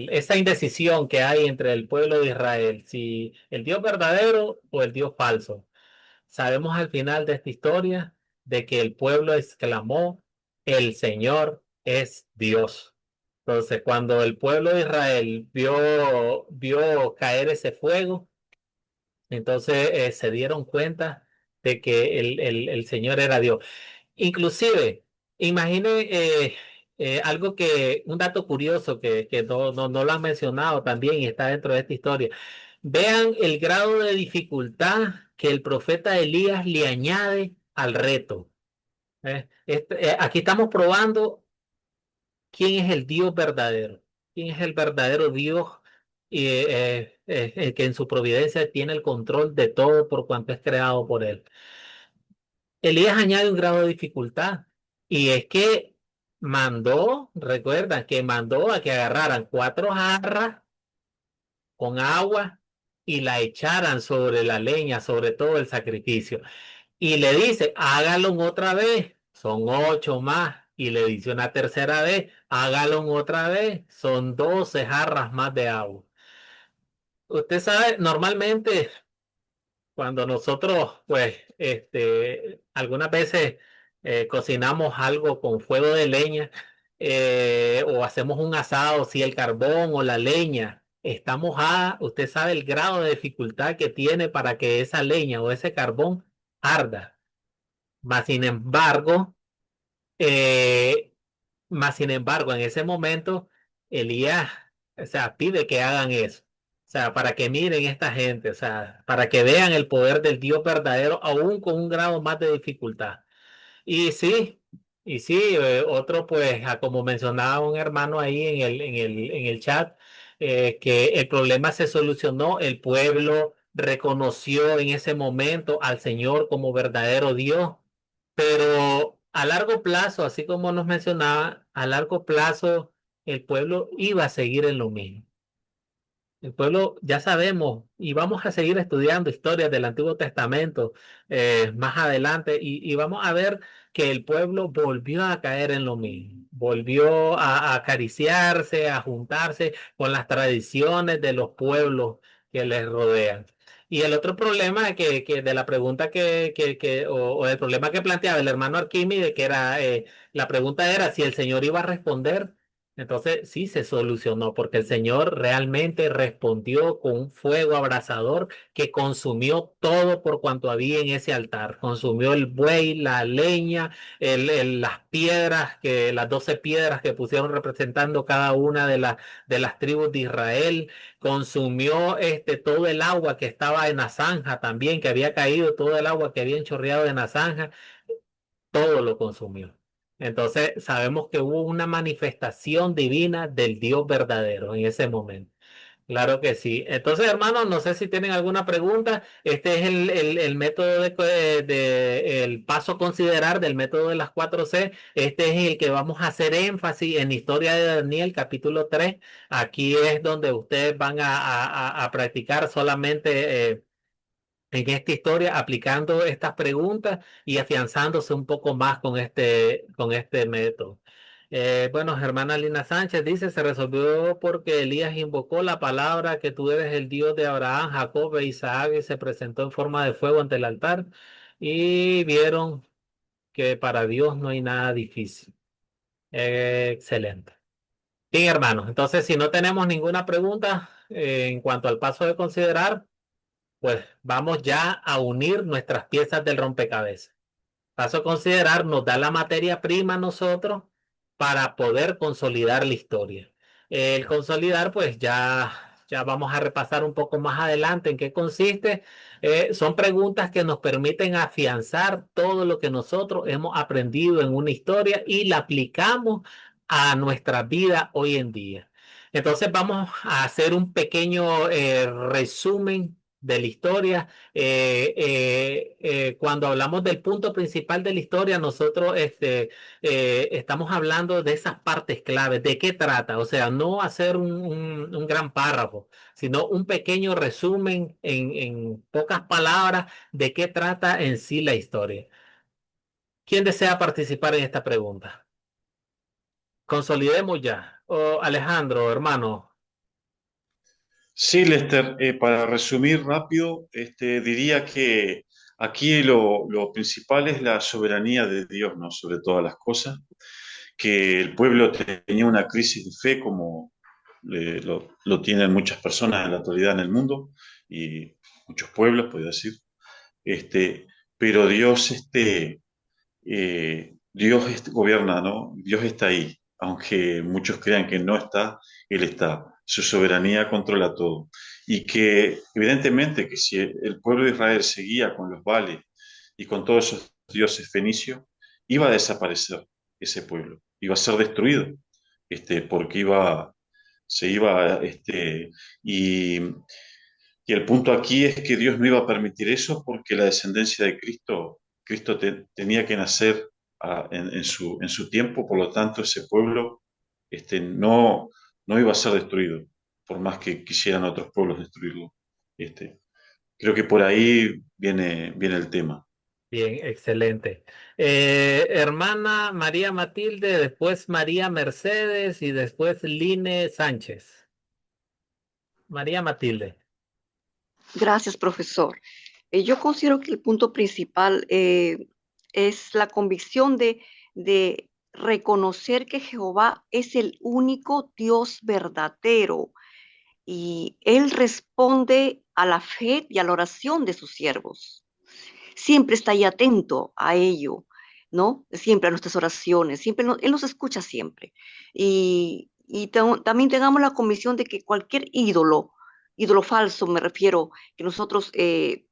S1: esa indecisión que hay entre el pueblo de Israel, si el Dios verdadero o el Dios falso. Sabemos al final de esta historia de que el pueblo exclamó, el Señor es Dios. Entonces, cuando el pueblo de Israel vio caer ese fuego, entonces se dieron cuenta de que el Señor era Dios. Inclusive, imagine algo un dato curioso que no lo han mencionado también y está dentro de esta historia. Vean el grado de dificultad que el profeta Elías le añade al reto. Aquí estamos probando quién es el Dios verdadero, quién es el verdadero Dios y el que en su providencia tiene el control de todo por cuanto es creado por él. Elías añade un grado de dificultad y es que recuerdan que mandó a que agarraran 4 jarras con agua y la echaran sobre la leña, sobre todo el sacrificio. Y le dice, hágalo otra vez, son 8 más. Y le dice una tercera vez, hágalo otra vez, son 12 jarras más de agua. Usted sabe, normalmente cuando nosotros, pues, algunas veces cocinamos algo con fuego de leña o hacemos un asado, si el carbón o la leña está mojada, usted sabe el grado de dificultad que tiene para que esa leña o ese carbón arda. Más sin embargo, eh, en ese momento, Elías, o sea, pide que hagan eso. O sea, para que miren esta gente, o sea, para que vean el poder del Dios verdadero, aún con un grado más de dificultad. Y sí, otro, pues, como mencionaba un hermano ahí en el chat, que el problema se solucionó, el pueblo reconoció en ese momento al Señor como verdadero Dios, pero a largo plazo, así como nos mencionaba, a largo plazo el pueblo iba a seguir en lo mismo. El pueblo, ya sabemos, y vamos a seguir estudiando historias del Antiguo Testamento más adelante, y vamos a ver que el pueblo volvió a caer en lo mismo, volvió a acariciarse, a juntarse con las tradiciones de los pueblos que les rodean. Y el otro problema que de la pregunta o el problema que planteaba el hermano Arquímedes, que era, la pregunta era si el Señor iba a responder. Entonces sí se solucionó porque el Señor realmente respondió con un fuego abrasador que consumió todo por cuanto había en ese altar. Consumió el buey, la leña, las piedras, las 12 piedras que pusieron representando cada una de las tribus de Israel. Consumió todo el agua que estaba en la zanja también, que había caído, todo el agua que había chorreado en la zanja, todo lo consumió. Entonces sabemos que hubo una manifestación divina del Dios verdadero en ese momento. Claro que sí. Entonces, hermanos, no sé si tienen alguna pregunta. Este es el método el paso a considerar del método de las 4C. Este es el que vamos a hacer énfasis en Historia de Daniel, capítulo 3. Aquí es donde ustedes van a practicar solamente en esta historia, aplicando estas preguntas y afianzándose un poco más con este método. Bueno, hermana Lina Sánchez dice, se resolvió porque Elías invocó la palabra que tú eres el Dios de Abraham, Jacob e Isaac y se presentó en forma de fuego ante el altar y vieron que para Dios no hay nada difícil. Excelente. Bien, hermanos, entonces si no tenemos ninguna pregunta en cuanto al paso de considerar, pues vamos ya a unir nuestras piezas del rompecabezas. Paso a considerar, nos da la materia prima a nosotros para poder consolidar la historia. El consolidar, pues ya vamos a repasar un poco más adelante en qué consiste. Son preguntas que nos permiten afianzar todo lo que nosotros hemos aprendido en una historia y la aplicamos a nuestra vida hoy en día. Entonces vamos a hacer un pequeño resumen de la historia. Cuando hablamos del punto principal de la historia, nosotros estamos hablando de esas partes claves, de qué trata, o sea, no hacer un gran párrafo, sino un pequeño resumen en pocas palabras de qué trata en sí la historia. ¿Quién desea participar en esta pregunta? Consolidemos ya. Alejandro, hermano.
S4: Sí, Lester, para resumir rápido, diría que aquí lo principal es la soberanía de Dios, ¿no? Sobre todas las cosas, que el pueblo tenía una crisis de fe como lo tienen muchas personas en la actualidad en el mundo y muchos pueblos, podría decir, este, pero Dios, Dios gobierna, ¿no? Dios está ahí, aunque muchos crean que no está, Él está. Su soberanía controla todo. Y que evidentemente que si el pueblo de Israel seguía con los Baales y con todos esos dioses fenicios, iba a desaparecer ese pueblo, iba a ser destruido, porque se iba, y el punto aquí es que Dios no iba a permitir eso porque la descendencia de Cristo, tenía que nacer en su tiempo, por lo tanto ese pueblo no, no iba a ser destruido, por más que quisieran otros pueblos destruirlo. Este, Creo que por ahí viene el tema.
S1: Bien, excelente. Hermana María Matilde, después María Mercedes y después Line Sánchez. María Matilde.
S6: Gracias, profesor. Yo considero que el punto principal es la convicción de reconocer que Jehová es el único Dios verdadero y Él responde a la fe y a la oración de sus siervos. Siempre está ahí atento a ello, ¿no? Siempre a nuestras oraciones, Él nos escucha siempre. También tengamos la convicción de que cualquier ídolo falso, me refiero, que nosotros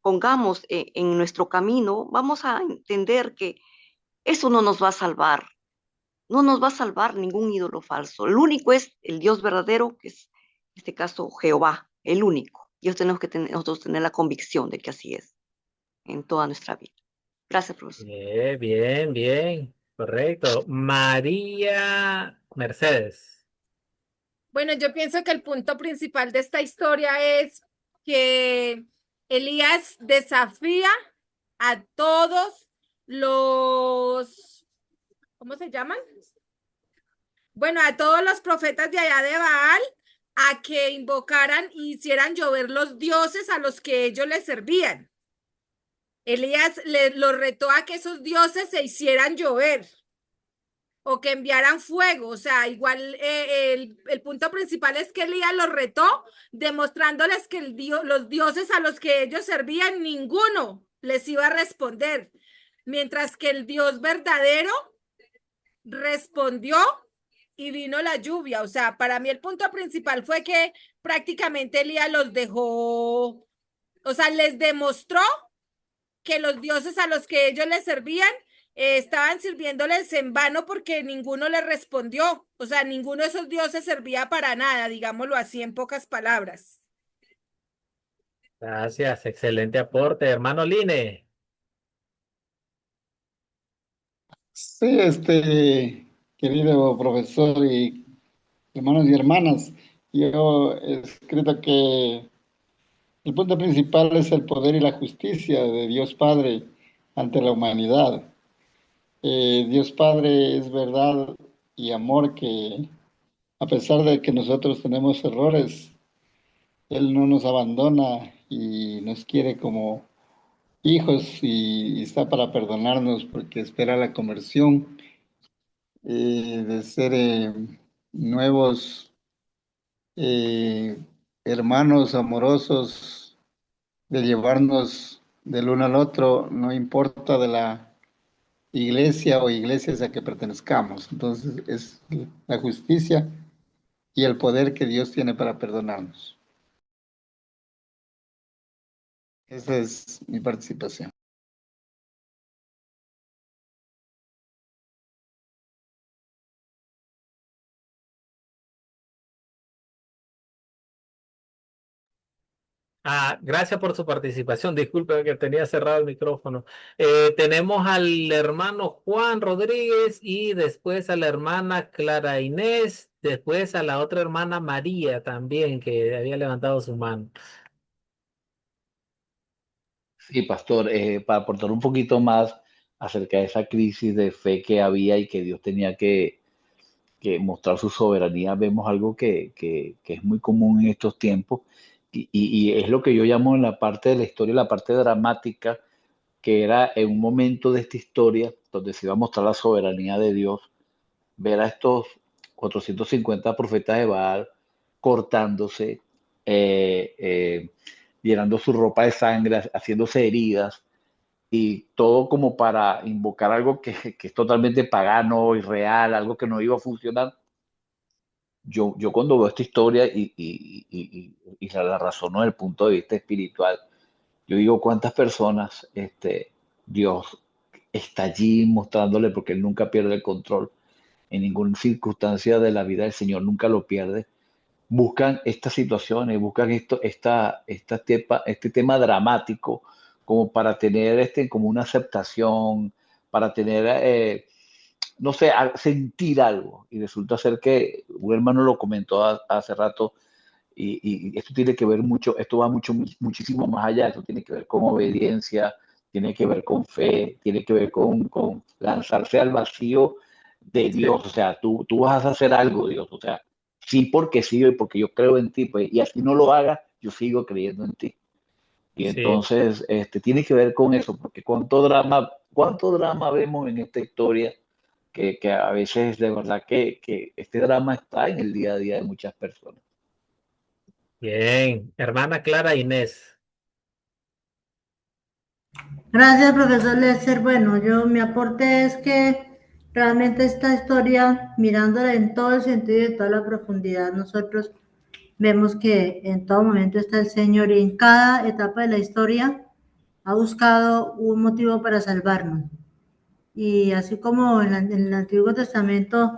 S6: pongamos en nuestro camino, vamos a entender que eso no nos va a salvar. No nos va a salvar ningún ídolo falso. El único es el Dios verdadero, que es, en este caso, Jehová, el único. Y eso tenemos que nosotros tener la convicción de que así es en toda nuestra vida. Gracias, profesor.
S1: Bien, bien, bien. Correcto. María Mercedes.
S3: Bueno, yo pienso que el punto principal de esta historia es que Elías desafía a todos los, ¿cómo se llaman? Bueno, a todos los profetas de allá de Baal a que invocaran y hicieran llover los dioses a los que ellos les servían. Elías los retó a que esos dioses se hicieran llover o que enviaran fuego. O sea, igual el punto principal es que Elías los retó, demostrándoles que los dioses a los que ellos servían, ninguno les iba a responder, mientras que el Dios verdadero respondió y vino la lluvia. O sea, para mí el punto principal fue que prácticamente Elías los dejó, o sea, les demostró que los dioses a los que ellos les servían estaban sirviéndoles en vano porque ninguno les respondió. O sea, ninguno de esos dioses servía para nada, digámoslo así en pocas palabras.
S1: Gracias, excelente aporte. Hermano Line.
S10: Sí, querido profesor y hermanos y hermanas, yo he escrito que el punto principal es el poder y la justicia de Dios Padre ante la humanidad. Dios Padre es verdad y amor que, a pesar de que nosotros tenemos errores, Él no nos abandona y nos quiere como hijos y está para perdonarnos porque espera la conversión de ser nuevos hermanos amorosos, de llevarnos del uno al otro, no importa de la iglesia o iglesias a que pertenezcamos. Entonces es la justicia y el poder que Dios tiene para perdonarnos. Esa es mi participación.
S1: Gracias por su participación. Disculpe que tenía cerrado el micrófono. Tenemos al hermano Juan Rodríguez y después a la hermana Clara Inés, después a la otra hermana María también, que había levantado su mano.
S2: Sí, pastor, para aportar un poquito más acerca de esa crisis de fe que había y que Dios tenía que mostrar su soberanía, vemos algo que es muy común en estos tiempos y es lo que yo llamo en la parte de la historia, la parte dramática, que era en un momento de esta historia donde se iba a mostrar la soberanía de Dios, ver a estos 450 profetas de Baal cortándose, eh, eh, llenando su ropa de sangre, haciéndose heridas, y todo como para invocar algo que es totalmente pagano, irreal, algo que no iba a funcionar. Yo cuando veo esta historia y la razono desde el punto de vista espiritual, yo digo cuántas personas Dios está allí mostrándole, porque Él nunca pierde el control en ninguna circunstancia de la vida del Señor, nunca lo pierde. Buscan estas situaciones, buscan este tema dramático como para tener como una aceptación, para tener, no sé, sentir algo. Y resulta ser que un hermano lo comentó hace rato, y esto tiene que ver mucho, esto va muchísimo más allá, esto tiene que ver con obediencia, tiene que ver con fe, tiene que ver con lanzarse al vacío de Dios. O sea, tú vas a hacer algo, Dios, o sea, sí porque sí y porque yo creo en ti, pues, y así no lo hagas, yo sigo creyendo en ti. Y
S1: Sí.
S2: entonces tiene que ver con eso, porque cuánto drama vemos en esta historia, que a veces de verdad que este drama está en el día a día de muchas personas.
S1: Bien, hermana Clara Inés.
S9: Gracias, profesor Lester. Bueno, mi aporte es que realmente esta historia, mirándola en todo el sentido y de toda la profundidad, nosotros vemos que en todo momento está el Señor y en cada etapa de la historia ha buscado un motivo para salvarnos. Y así como en el Antiguo Testamento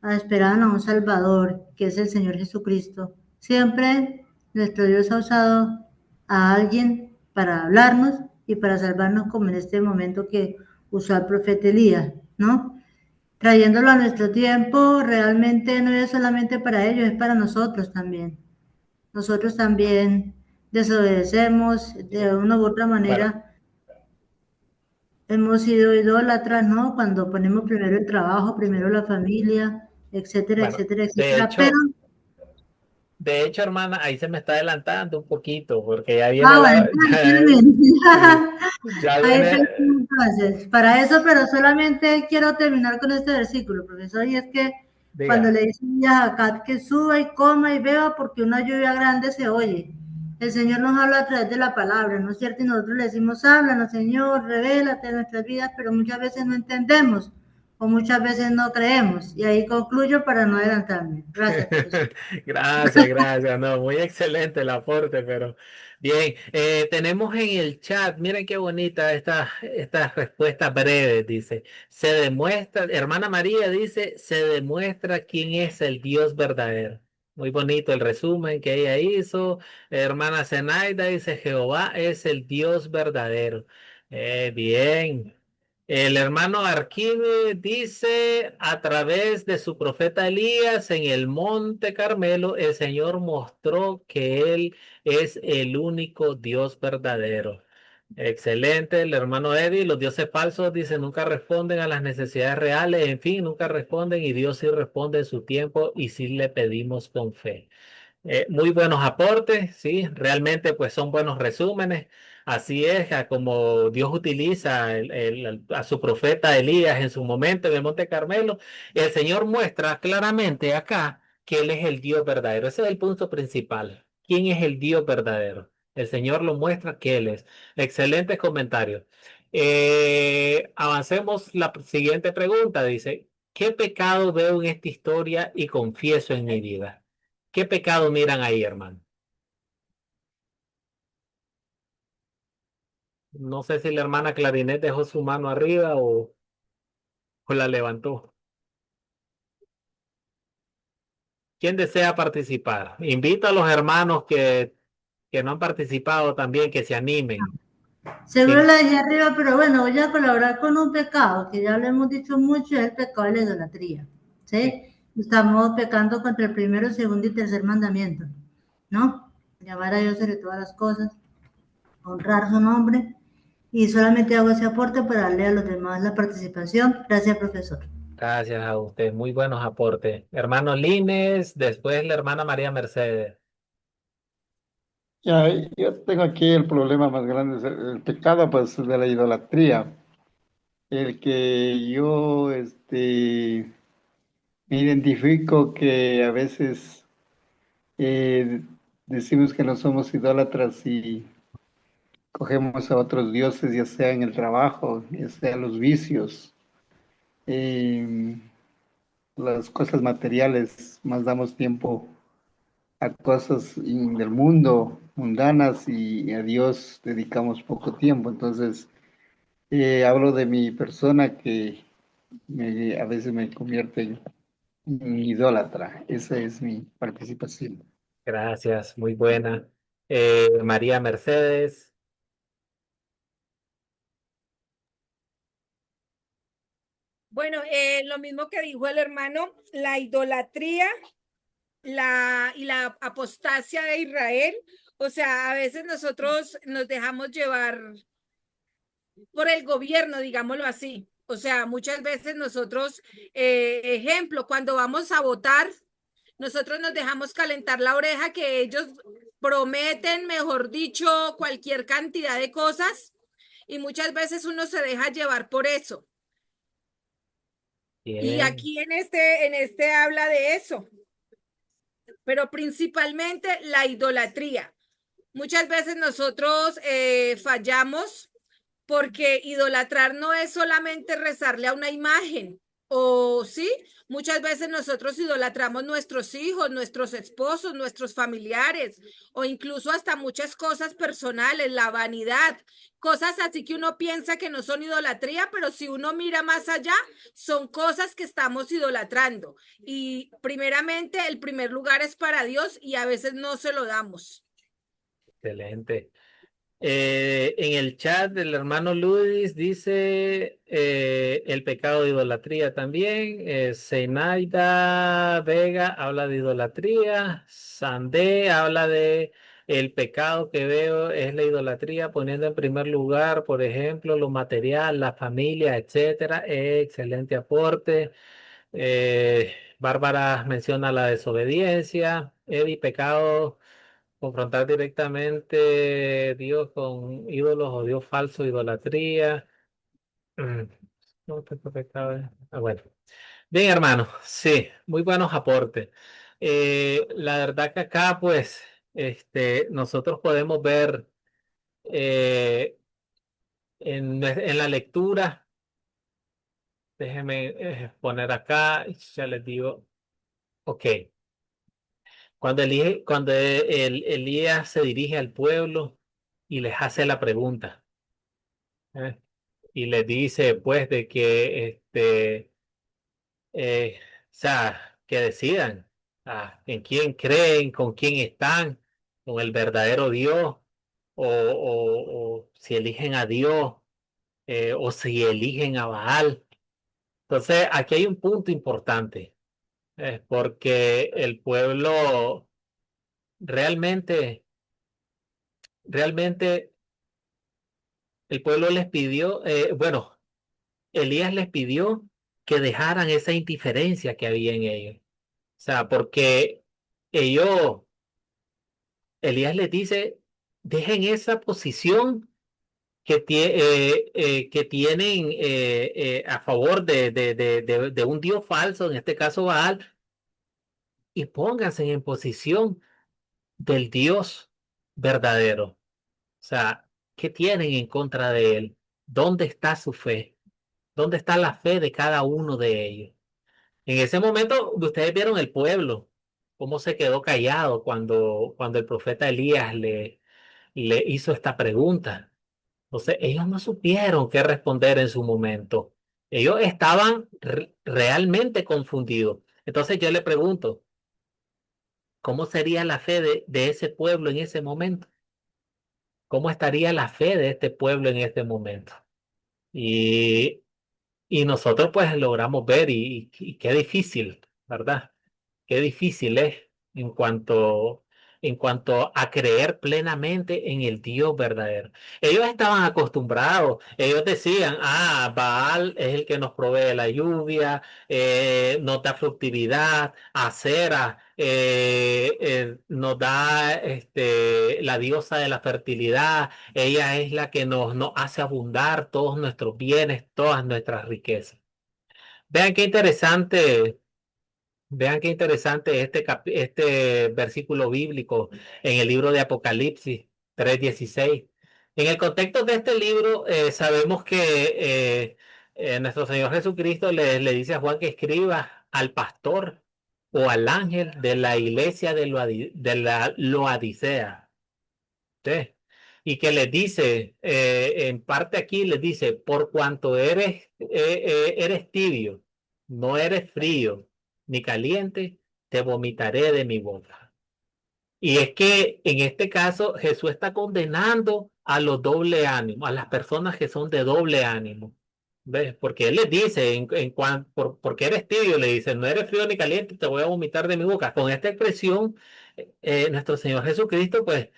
S9: esperaban a un Salvador, que es el Señor Jesucristo, siempre nuestro Dios ha usado a alguien para hablarnos y para salvarnos, como en este momento que usó al profeta Elías, ¿no? Trayéndolo a nuestro tiempo, realmente no es solamente para ellos, es para nosotros también. Nosotros también desobedecemos de una u otra
S1: Bueno,
S9: manera. Hemos sido idólatras, ¿no? Cuando ponemos primero el trabajo, primero la familia, etcétera,
S1: bueno,
S9: etcétera, etcétera. Pero,
S1: de hecho, hermana, ahí se me está adelantando un poquito, porque ya viene
S9: bueno, tranquilamente.
S1: sí, ya
S9: Ahí
S1: viene,
S9: tengo entonces, para eso, pero solamente quiero terminar con este versículo, profesor, y es que cuando
S1: diga.
S9: le dicen a Jacat que suba y coma y beba porque una lluvia grande se oye, el Señor nos habla a través de la palabra, ¿no es cierto? Y nosotros le decimos, háblanos, Señor, revélate en nuestras vidas, pero muchas veces no entendemos o muchas veces no creemos. Y ahí concluyo para no adelantarme. Gracias, profesor.
S1: Gracias, gracias. No, muy excelente el aporte, pero bien, tenemos en el chat, miren qué bonita esta respuesta breve, dice, se demuestra, hermana María dice, se demuestra quién es el Dios verdadero. Muy bonito el resumen que ella hizo. Hermana Zenaida dice, Jehová es el Dios verdadero. Bien. El hermano Arquímedes dice, a través de su profeta Elías en el monte Carmelo, el Señor mostró que Él es el único Dios verdadero. Excelente, el hermano Eddie, los dioses falsos, dice, nunca responden a las necesidades reales, en fin, nunca responden y Dios sí responde en su tiempo y sí le pedimos con fe. Muy buenos aportes, sí, realmente pues son buenos resúmenes. Así es, como Dios utiliza a su profeta Elías en su momento en el Monte Carmelo, el Señor muestra claramente acá que Él es el Dios verdadero. Ese es el punto principal. ¿Quién es el Dios verdadero? El Señor lo muestra que Él es. Excelentes comentarios. Avancemos la siguiente pregunta. Dice, ¿qué pecado veo en esta historia y confieso en mi vida? ¿Qué pecado miran ahí, hermano? No sé si la hermana Clarinet dejó su mano arriba o la levantó. ¿Quién desea participar? Invito a los hermanos que no han participado también que se animen.
S9: Seguro
S1: ¿Quién?
S9: la dejé arriba, pero bueno, voy a colaborar con un pecado que ya lo hemos dicho mucho, es el pecado de la idolatría. ¿Sí? Estamos pecando contra el primero, segundo y tercer mandamiento, ¿no? Llamar a Dios sobre todas las cosas, honrar su nombre. Y solamente hago ese aporte para darle a los demás la participación. Gracias, profesor.
S1: Gracias a usted. Muy buenos aportes. Hermano Lines, después la hermana María Mercedes.
S10: Ya, yo tengo aquí el problema más grande, es el pecado pues de la idolatría. El que yo me identifico que a veces decimos que no somos idólatras y cogemos a otros dioses, ya sea en el trabajo, ya sea los vicios, las cosas materiales, más damos tiempo a cosas del mundo, mundanas, y a Dios dedicamos poco tiempo. Entonces, hablo de mi persona que a veces me convierte en idólatra. Esa es mi participación.
S1: Gracias, muy buena. María Mercedes.
S3: Bueno, lo mismo que dijo el hermano, la idolatría y la apostasia de Israel. O sea, a veces nosotros nos dejamos llevar por el gobierno, digámoslo así. O sea, muchas veces nosotros, ejemplo, cuando vamos a votar, nosotros nos dejamos calentar la oreja que ellos prometen, mejor dicho, cualquier cantidad de cosas y muchas veces uno se deja llevar por eso. Y
S1: Bien,
S3: aquí en este habla de eso, pero principalmente la idolatría. Muchas veces nosotros fallamos porque idolatrar no es solamente rezarle a una imagen, o sí, muchas veces nosotros idolatramos nuestros hijos, nuestros esposos, nuestros familiares, o incluso hasta muchas cosas personales, la vanidad, cosas así que uno piensa que no son idolatría, pero si uno mira más allá, son cosas que estamos idolatrando. Y primeramente, el primer lugar es para Dios y a veces no se lo damos.
S1: excelente. En el chat del hermano Luis dice el pecado de idolatría también. Zenaida Vega habla de idolatría. Sandé habla de el pecado que veo es la idolatría, poniendo en primer lugar, por ejemplo, lo material, la familia, etcétera. Excelente aporte. Bárbara menciona la desobediencia. Eddie, pecado. Confrontar directamente Dios con ídolos o Dios falso, idolatría. Mm, No, pecado. Bueno. Bien, hermano. Sí, muy buenos aportes. La verdad que acá, pues, nosotros podemos ver en la lectura, déjenme poner acá, ya les digo, ok. Cuando Elías se dirige al pueblo y les hace la pregunta. ¿Eh? Y les dice pues de que o sea, que decidan en quién creen, con quién están, con el verdadero Dios, o si eligen a Dios, o si eligen a Baal. Entonces, aquí hay un punto importante, porque el pueblo realmente, realmente, el pueblo les pidió, bueno, Elías les pidió que dejaran esa indiferencia que había en ellos. O sea, porque ellos, Elías les dice, dejen esa posición que tienen a favor de un Dios falso, en este caso Baal, y pónganse en posición del Dios verdadero. O sea, ¿qué tienen en contra de él? ¿Dónde está su fe? ¿Dónde está la fe de cada uno de ellos? En ese momento, ustedes vieron el pueblo, cómo se quedó callado cuando el profeta Elías le hizo esta pregunta. Entonces, ellos no supieron qué responder en su momento. Ellos estaban realmente confundidos. Entonces, yo le pregunto, ¿cómo sería la fe de ese pueblo en ese momento? ¿Cómo estaría la fe de este pueblo en este momento? Y, y nosotros pues logramos ver y qué difícil, ¿verdad? Qué difícil es en cuanto a creer plenamente en el Dios verdadero. Ellos estaban acostumbrados, ellos decían, Baal es el que nos provee la lluvia, nos da fructividad, Acera nos da la diosa de la fertilidad, ella es la que nos hace abundar todos nuestros bienes, todas nuestras riquezas. Vean qué interesante. Vean qué interesante este versículo bíblico en el libro de Apocalipsis 3:16. En el contexto de este libro, sabemos que nuestro Señor Jesucristo le dice a Juan que escriba al pastor o al ángel de la iglesia de la Loadicea. ¿Sí? Y que les dice, en parte aquí les dice, por cuanto eres tibio, no eres frío ni caliente, te vomitaré de mi boca. Y es que en este caso Jesús está condenando a los doble ánimo, a las personas que son de doble ánimo. ¿Ves? Porque Él les dice, porque eres tibio, le dice, no eres frío ni caliente, te voy a vomitar de mi boca. Con esta expresión, nuestro Señor Jesucristo, pues,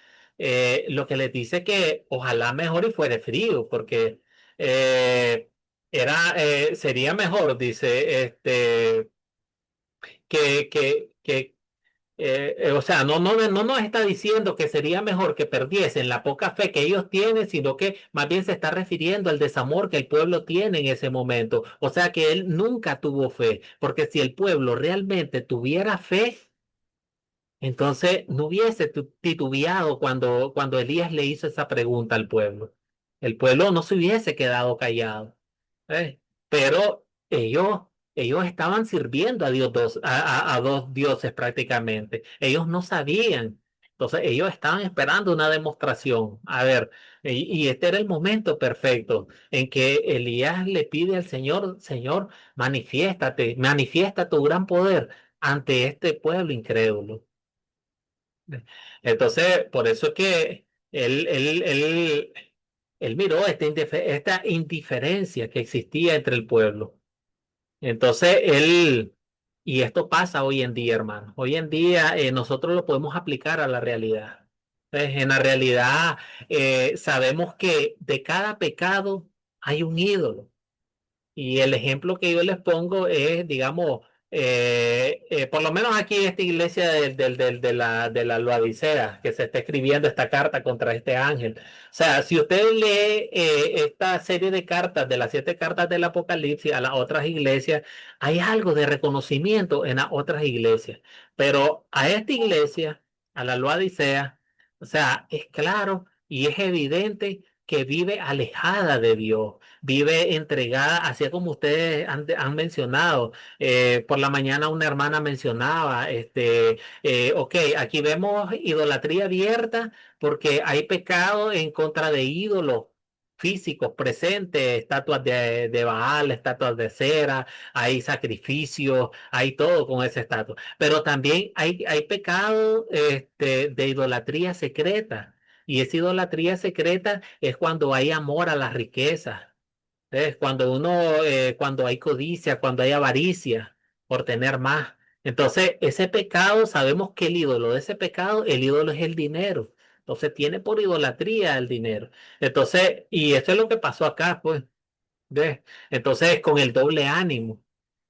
S1: lo que les dice que ojalá mejor y fuere frío, porque eh, sería mejor, dice, o sea, no nos está diciendo que sería mejor que perdiesen la poca fe que ellos tienen, sino que más bien se está refiriendo al desamor que el pueblo tiene en ese momento. O sea, que él nunca tuvo fe, porque si el pueblo realmente tuviera fe, entonces no hubiese titubeado cuando Elías le hizo esa pregunta al pueblo. El pueblo no se hubiese quedado callado. ¿Eh? Pero ellos estaban sirviendo a Dios a dos dioses prácticamente. Ellos no sabían. Entonces ellos estaban esperando una demostración. A ver, y este era el momento perfecto en que Elías le pide al Señor, Señor, manifiéstate, manifiesta tu gran poder ante este pueblo incrédulo. Entonces, por eso es que él miró esta indiferencia que existía entre el pueblo. Entonces, y esto pasa hoy en día, hermano. Hoy en día nosotros lo podemos aplicar a la realidad. En la realidad sabemos que de cada pecado hay un ídolo. Y el ejemplo que yo les pongo es, digamos, por lo menos aquí esta iglesia de la Laodicea, que se está escribiendo esta carta contra este ángel. O sea, si usted lee esta serie de cartas, de las 7 cartas del Apocalipsis a las otras iglesias, hay algo de reconocimiento en las otras iglesias. Pero a esta iglesia, a la Laodicea, o sea, es claro y es evidente que vive alejada de Dios, vive entregada, así como ustedes han mencionado. Por la mañana una hermana mencionaba, ok, aquí vemos idolatría abierta porque hay pecado en contra de ídolos físicos presentes, estatuas de Baal, estatuas de cera, hay sacrificios, hay todo con esa estatua. Pero también hay pecado de idolatría secreta. Y esa idolatría secreta es cuando hay amor a las riquezas. Es cuando hay codicia, cuando hay avaricia por tener más. Entonces, ese pecado, sabemos que el ídolo de ese pecado, el ídolo es el dinero. Entonces, tiene por idolatría el dinero. Entonces, y eso es lo que pasó acá, pues. ¿Ves? Entonces, con el doble ánimo.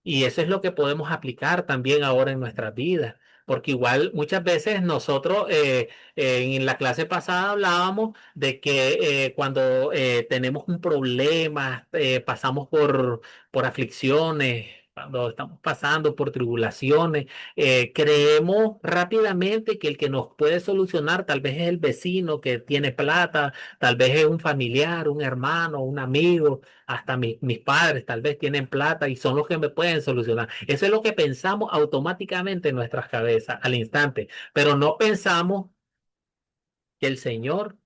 S1: Y eso es lo que podemos aplicar también ahora en nuestras vidas. Porque igual muchas veces nosotros en la clase pasada hablábamos de que cuando tenemos un problema, pasamos por aflicciones, cuando estamos pasando por tribulaciones, creemos rápidamente que el que nos puede solucionar tal vez es el vecino que tiene plata, tal vez es un familiar, un hermano, un amigo, hasta mis padres tal vez tienen plata y son los que me pueden solucionar. Eso es lo que pensamos automáticamente en nuestras cabezas al instante, pero no pensamos que el Señor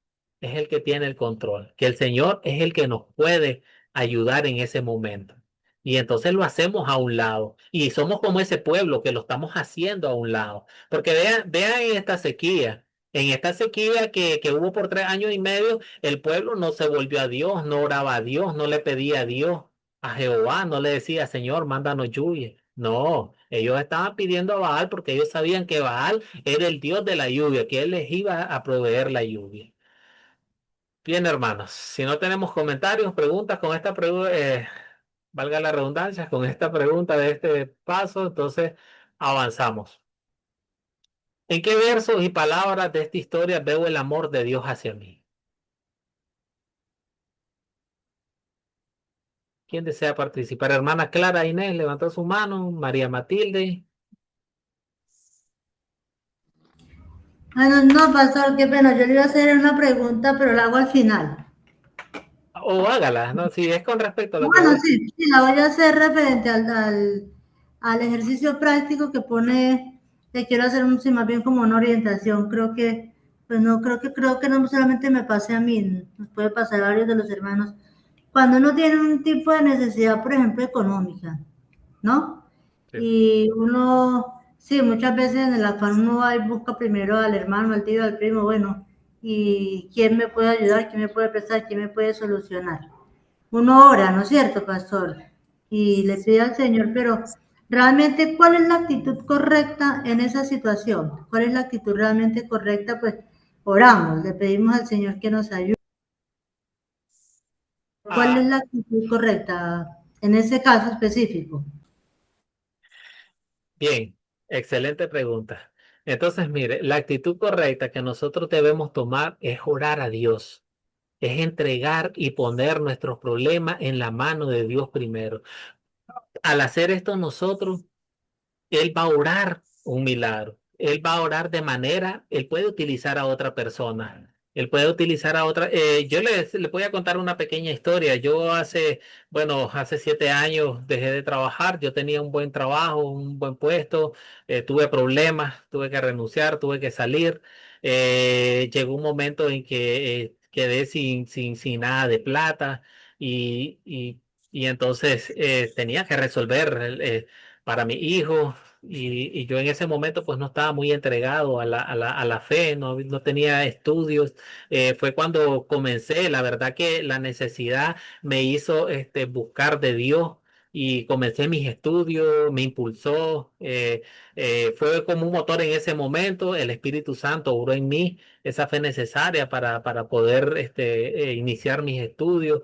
S1: es el que tiene el control, que el Señor es el que nos puede ayudar en ese momento. Y entonces lo hacemos a un lado. Y somos como ese pueblo que lo estamos haciendo a un lado. Porque vean en esta sequía que hubo por 3 años y medio, el pueblo no se volvió a Dios, no oraba a Dios, no le pedía a Dios, a Jehová, no le decía, Señor, mándanos lluvia. No, ellos estaban pidiendo a Baal porque ellos sabían que Baal era el Dios de la lluvia, que Él les iba a proveer la lluvia. Bien, hermanos, si no tenemos comentarios, preguntas con esta pregunta, valga la redundancia, con esta pregunta de este paso, entonces avanzamos. ¿En qué versos y palabras de esta historia veo el amor de Dios hacia mí? ¿Quién desea participar? Hermana Clara Inés levantó su mano, María Matilde.
S9: Bueno, no, pastor, qué pena. Yo le iba a hacer una pregunta, pero la hago al final.
S1: O hágala, ¿no? Si es con respecto a lo que
S9: Bueno,
S1: voy.
S9: sí, la voy a hacer referente al ejercicio práctico que pone, que quiero hacer sí, más bien como una orientación. Creo que, pues no, creo que no solamente me pase a mí, nos puede pasar a varios de los hermanos. Cuando uno tiene un tipo de necesidad, por ejemplo, económica, ¿no?
S1: Sí.
S9: Y uno, sí, muchas veces en el afán uno va y busca primero al hermano, al tío, al primo, bueno, ¿y quién me puede ayudar? ¿Quién me puede prestar? ¿Quién me puede solucionar? Uno ora, ¿no es cierto, pastor? Y le pide al Señor, pero realmente, ¿cuál es la actitud correcta en esa situación? ¿Cuál es la actitud realmente correcta? Pues oramos, le pedimos al Señor que nos ayude. ¿Cuál es
S1: Ah,
S9: la actitud correcta en ese caso específico?
S1: bien, excelente pregunta. Entonces, mire, la actitud correcta que nosotros debemos tomar es orar a Dios, es entregar y poner nuestros problemas en la mano de Dios primero. Al hacer esto nosotros, Él va a orar un milagro. Él va a orar de manera, Él puede utilizar a otra persona. Él puede utilizar a otra. Yo le voy a contar una pequeña historia. Yo bueno, hace 7 años dejé de trabajar. Yo tenía un buen trabajo, un buen puesto. Tuve problemas, tuve que renunciar, tuve que salir. Llegó un momento en que quedé sin nada de plata y, y, y entonces tenía que resolver para mi hijo y yo en ese momento pues no estaba muy entregado a la fe, no tenía estudios. Fue cuando comencé, la verdad que la necesidad me hizo buscar de Dios. Y comencé mis estudios, me impulsó, fue como un motor en ese momento. El Espíritu Santo obró en mí esa fe necesaria para poder iniciar mis estudios.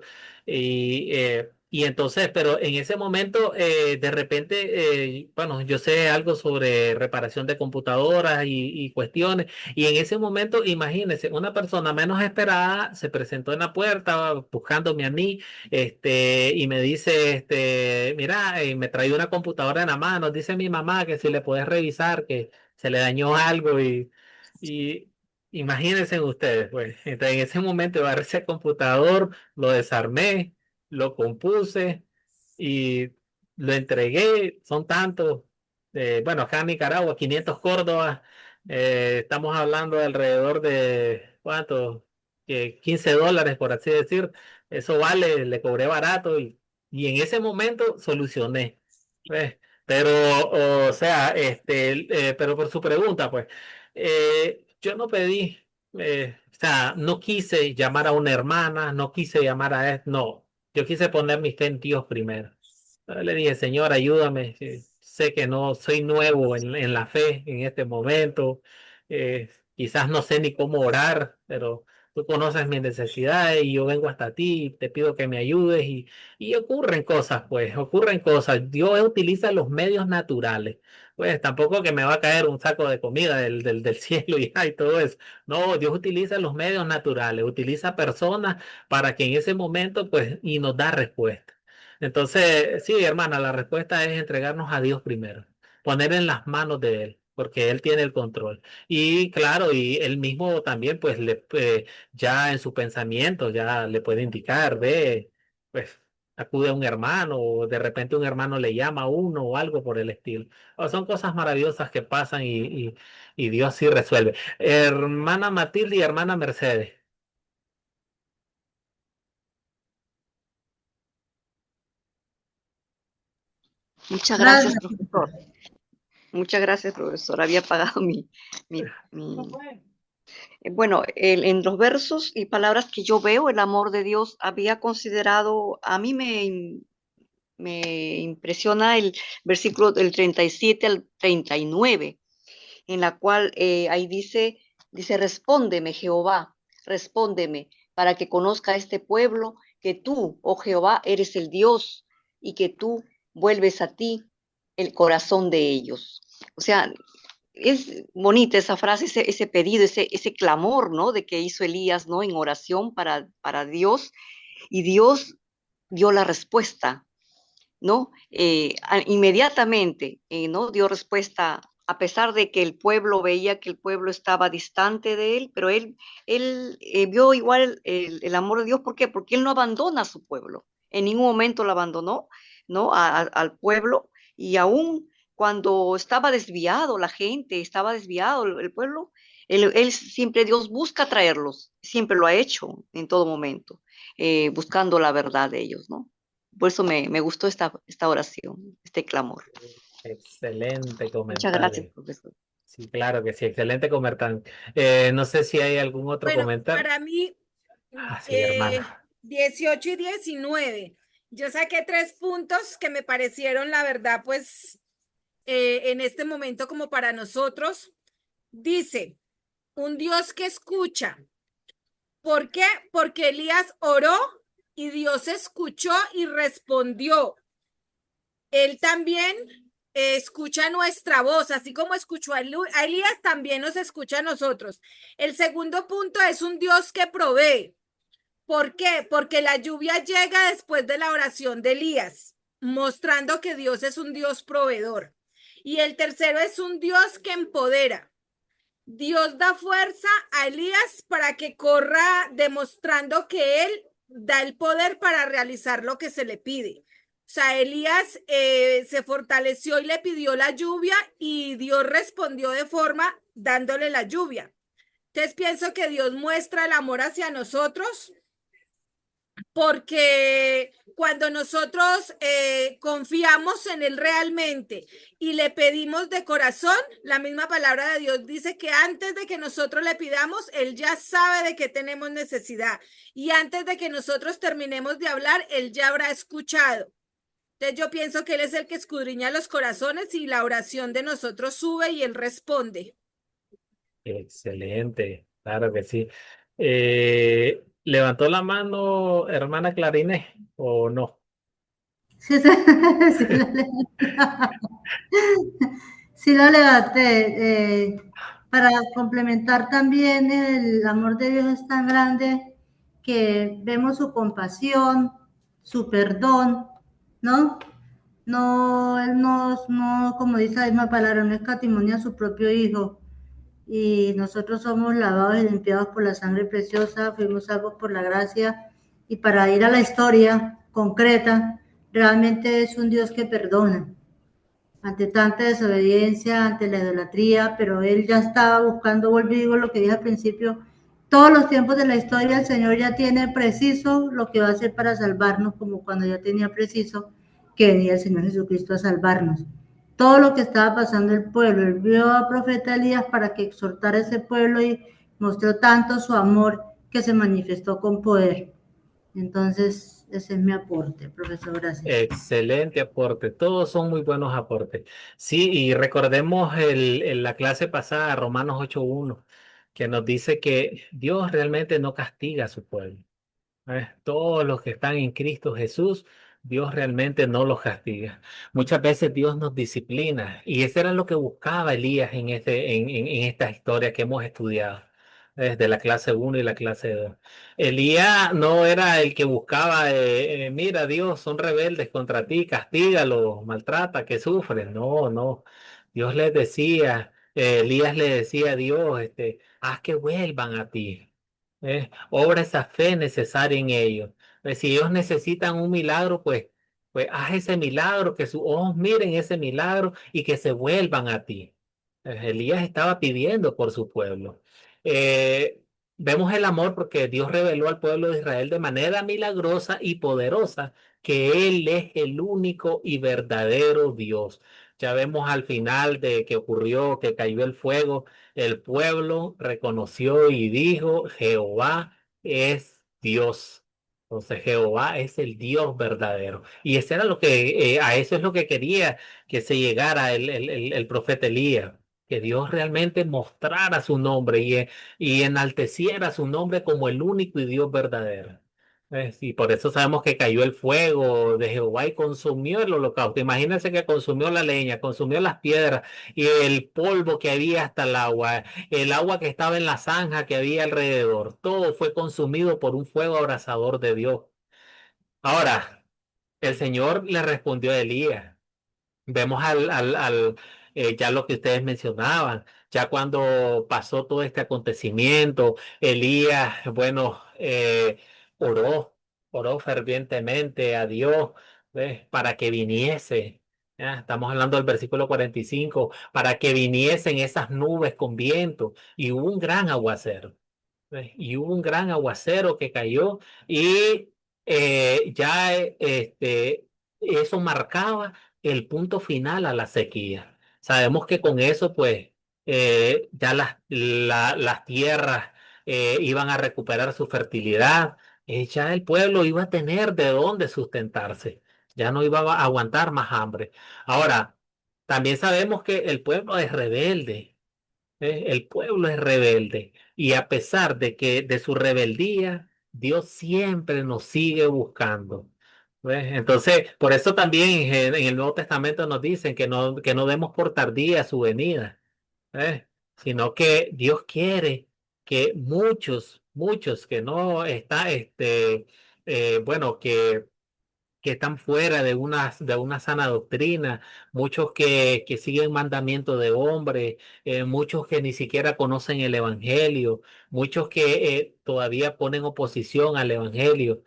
S1: Y entonces, pero en ese momento, de repente, bueno, yo sé algo sobre reparación de computadoras y cuestiones, y en ese momento, imagínense, una persona menos esperada se presentó en la puerta buscándome a mí, y me dice, mira, me trae una computadora en la mano, dice mi mamá que si le puedes revisar, que se le dañó algo y imagínense ustedes, pues, entonces en ese momento agarré ese computador, lo desarmé, lo compuse y lo entregué. Son tantos, bueno, acá en Nicaragua, 500 Córdobas, estamos hablando de alrededor de, ¿cuánto? Que $15, por así decir. Eso vale, le cobré barato y en ese momento solucioné. ¿Ves? Pero, o sea, pero por su pregunta, pues, yo no pedí, o sea, no quise llamar a una hermana, no quise llamar a él, no, yo quise poner mi fe en Dios primero. Le dije, Señor, ayúdame. Sé que no soy nuevo en la fe en este momento. Quizás no sé ni cómo orar, pero tú conoces mis necesidades y yo vengo hasta ti, te pido que me ayudes y ocurren cosas, pues, ocurren cosas. Dios utiliza los medios naturales. Pues tampoco que me va a caer un saco de comida del cielo y todo eso. No, Dios utiliza los medios naturales, utiliza personas para que en ese momento, pues, y nos da respuesta. Entonces, sí, hermana, la respuesta es entregarnos a Dios primero, poner en las manos de Él, porque Él tiene el control. Y claro, y Él mismo también, pues, ya en su pensamiento, ya le puede indicar, ve, pues, acude a un hermano, o de repente un hermano le llama a uno o algo por el estilo. O son cosas maravillosas que pasan y Dios sí resuelve. Hermana Matilde y hermana Mercedes.
S6: Muchas gracias,
S9: Gracias.
S6: profesor. Muchas gracias, profesor. Había pagado mi. Bueno, en los versos y palabras que yo veo, el amor de Dios había considerado, a mí me impresiona el versículo del 37 al 39, en la cual ahí dice, respóndeme, Jehová, respóndeme, para que conozca este pueblo que tú, oh Jehová, eres el Dios y que tú vuelves a ti el corazón de ellos. O sea, es bonita esa frase, ese pedido, ese clamor, ¿no? De que hizo Elías, ¿no? En oración para Dios, y Dios dio la respuesta, ¿no? Inmediatamente, ¿no? Dio respuesta a pesar de que el pueblo veía que el pueblo estaba distante de él, pero él vio igual el amor de Dios. ¿Por qué? Porque él no abandona a su pueblo. En ningún momento lo abandonó, ¿no? Al pueblo. Y aún cuando estaba desviado la gente, estaba desviado el pueblo, él siempre, Dios busca traerlos, siempre lo ha hecho en todo momento, buscando la verdad de ellos, ¿no? Por eso me gustó esta oración, este clamor.
S1: Excelente
S6: Muchas gracias,
S1: comentario.
S6: profesor.
S1: Sí, claro que sí, excelente comentario. No sé si hay algún otro
S3: Bueno,
S1: comentario.
S3: para mí,
S1: Sí, hermana.
S3: 18 y 19. Yo saqué 3 puntos que me parecieron, la verdad, pues, en este momento como para nosotros. Dice, un Dios que escucha. ¿Por qué? Porque Elías oró y Dios escuchó y respondió. Él también escucha nuestra voz, así como escuchó a Elías, también nos escucha a nosotros. El segundo punto es un Dios que provee. ¿Por qué? Porque la lluvia llega después de la oración de Elías, mostrando que Dios es un Dios proveedor. Y el tercero es un Dios que empodera. Dios da fuerza a Elías para que corra, demostrando que él da el poder para realizar lo que se le pide. O sea, Elías se fortaleció y le pidió la lluvia y Dios respondió de forma dándole la lluvia. Entonces pienso que Dios muestra el amor hacia nosotros porque cuando nosotros confiamos en Él realmente y le pedimos de corazón, la misma palabra de Dios dice que antes de que nosotros le pidamos, Él ya sabe de qué tenemos necesidad. Y antes de que nosotros terminemos de hablar, Él ya habrá escuchado. Entonces yo pienso que Él es el que escudriña los corazones y la oración de nosotros sube y Él responde.
S1: Excelente, claro que sí. ¿Levantó la mano hermana Clarinés o no?
S9: Sí, sí, sí lo levanté. Para complementar también, el amor de Dios es tan grande que vemos su compasión, su perdón, ¿no? No, Él no, como dice la misma palabra, no escatimonia a su propio Hijo. Y nosotros somos lavados y limpiados por la sangre preciosa, fuimos salvos por la gracia. Y para ir a la historia concreta, realmente es un Dios que perdona ante tanta desobediencia, ante la idolatría, pero Él ya estaba buscando, vuelvo y digo lo que dije al principio, todos los tiempos de la historia el Señor ya tiene preciso lo que va a hacer para salvarnos, como cuando ya tenía preciso que venía el Señor Jesucristo a salvarnos. Todo lo que estaba pasando el pueblo, Él vio a profeta Elías para que exhortara a ese pueblo y mostró tanto su amor que se manifestó con poder. Entonces, ese es mi aporte, profesor, gracias.
S1: Excelente aporte, todos son muy buenos aportes. Sí, y recordemos la clase pasada, Romanos 8:1, que nos dice que Dios realmente no castiga a su pueblo. Todos los que están en Cristo Jesús, Dios realmente no los castiga. Muchas veces Dios nos disciplina y eso era lo que buscaba Elías en esta historia que hemos estudiado desde la clase 1 y la clase 2. Elías no era el que buscaba, mira, Dios, son rebeldes contra ti, castígalo, maltrata, que sufren. No, no. Dios les decía, Elías le decía a Dios, haz que vuelvan a ti. Obra esa fe necesaria en ellos. Si ellos necesitan un milagro, pues haz ese milagro, que sus ojos miren ese milagro y que se vuelvan a ti. Elías estaba pidiendo por su pueblo. Eh, Vemos el amor porque Dios reveló al pueblo de Israel de manera milagrosa y poderosa que Él es el único y verdadero Dios. Ya vemos al final de que ocurrió, que cayó el fuego, el pueblo reconoció y dijo, Jehová es Dios. Entonces Jehová es el Dios verdadero. Y ese era lo que, a eso es lo que quería que se llegara el profeta Elías, que Dios realmente mostrara su nombre y enalteciera su nombre como el único y Dios verdadero. Y por eso sabemos que cayó el fuego de Jehová y consumió el holocausto. Imagínense que consumió la leña, consumió las piedras y el polvo que había hasta el agua que estaba en la zanja que había alrededor. Todo fue consumido por un fuego abrasador de Dios. Ahora, el Señor le respondió a Elías. Vemos ya lo que ustedes mencionaban, ya cuando pasó todo este acontecimiento, Elías, bueno, oró, oró fervientemente a Dios, ¿ves? Para que viniese. ¿Ya? Estamos hablando del versículo 45, para que viniesen esas nubes con viento y hubo un gran aguacero. Y hubo un gran aguacero que cayó y eso marcaba el punto final a la sequía. Sabemos que con eso, pues, ya las tierras iban a recuperar su fertilidad, ya el pueblo iba a tener de dónde sustentarse, ya no iba a aguantar más hambre. Ahora, también sabemos que el pueblo es rebelde. El pueblo es rebelde y a pesar de que de su rebeldía, Dios siempre nos sigue buscando. ¿Ves? Entonces, por eso también en el Nuevo Testamento nos dicen que no demos por tardía su venida, ¿ves? Sino que Dios quiere que muchos que no están, bueno, que están fuera de una sana doctrina, muchos que siguen mandamientos de hombres, muchos que ni siquiera conocen el Evangelio, muchos que todavía ponen oposición al Evangelio.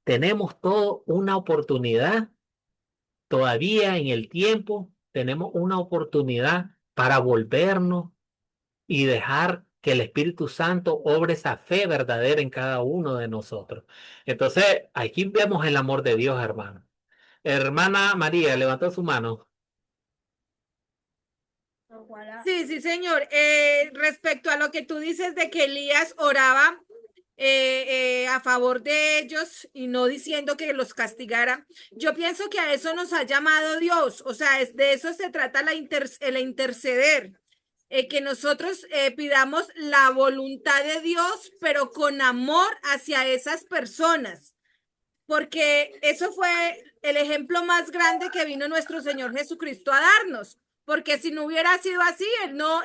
S1: Tenemos toda una oportunidad, todavía en el tiempo, tenemos una oportunidad para volvernos y dejar que el Espíritu Santo obre esa fe verdadera en cada uno de nosotros. Entonces, aquí vemos el amor de Dios, hermano. Hermana María, levantó su mano.
S3: Sí, sí, señor. Respecto a lo que tú dices de que Elías oraba a favor de ellos y no diciendo que los castigara, yo pienso que a eso nos ha llamado Dios. O sea, de eso se trata el interceder. Que nosotros pidamos la voluntad de Dios, pero con amor hacia esas personas, porque eso fue el ejemplo más grande que vino nuestro Señor Jesucristo a darnos, porque si no hubiera sido así, él no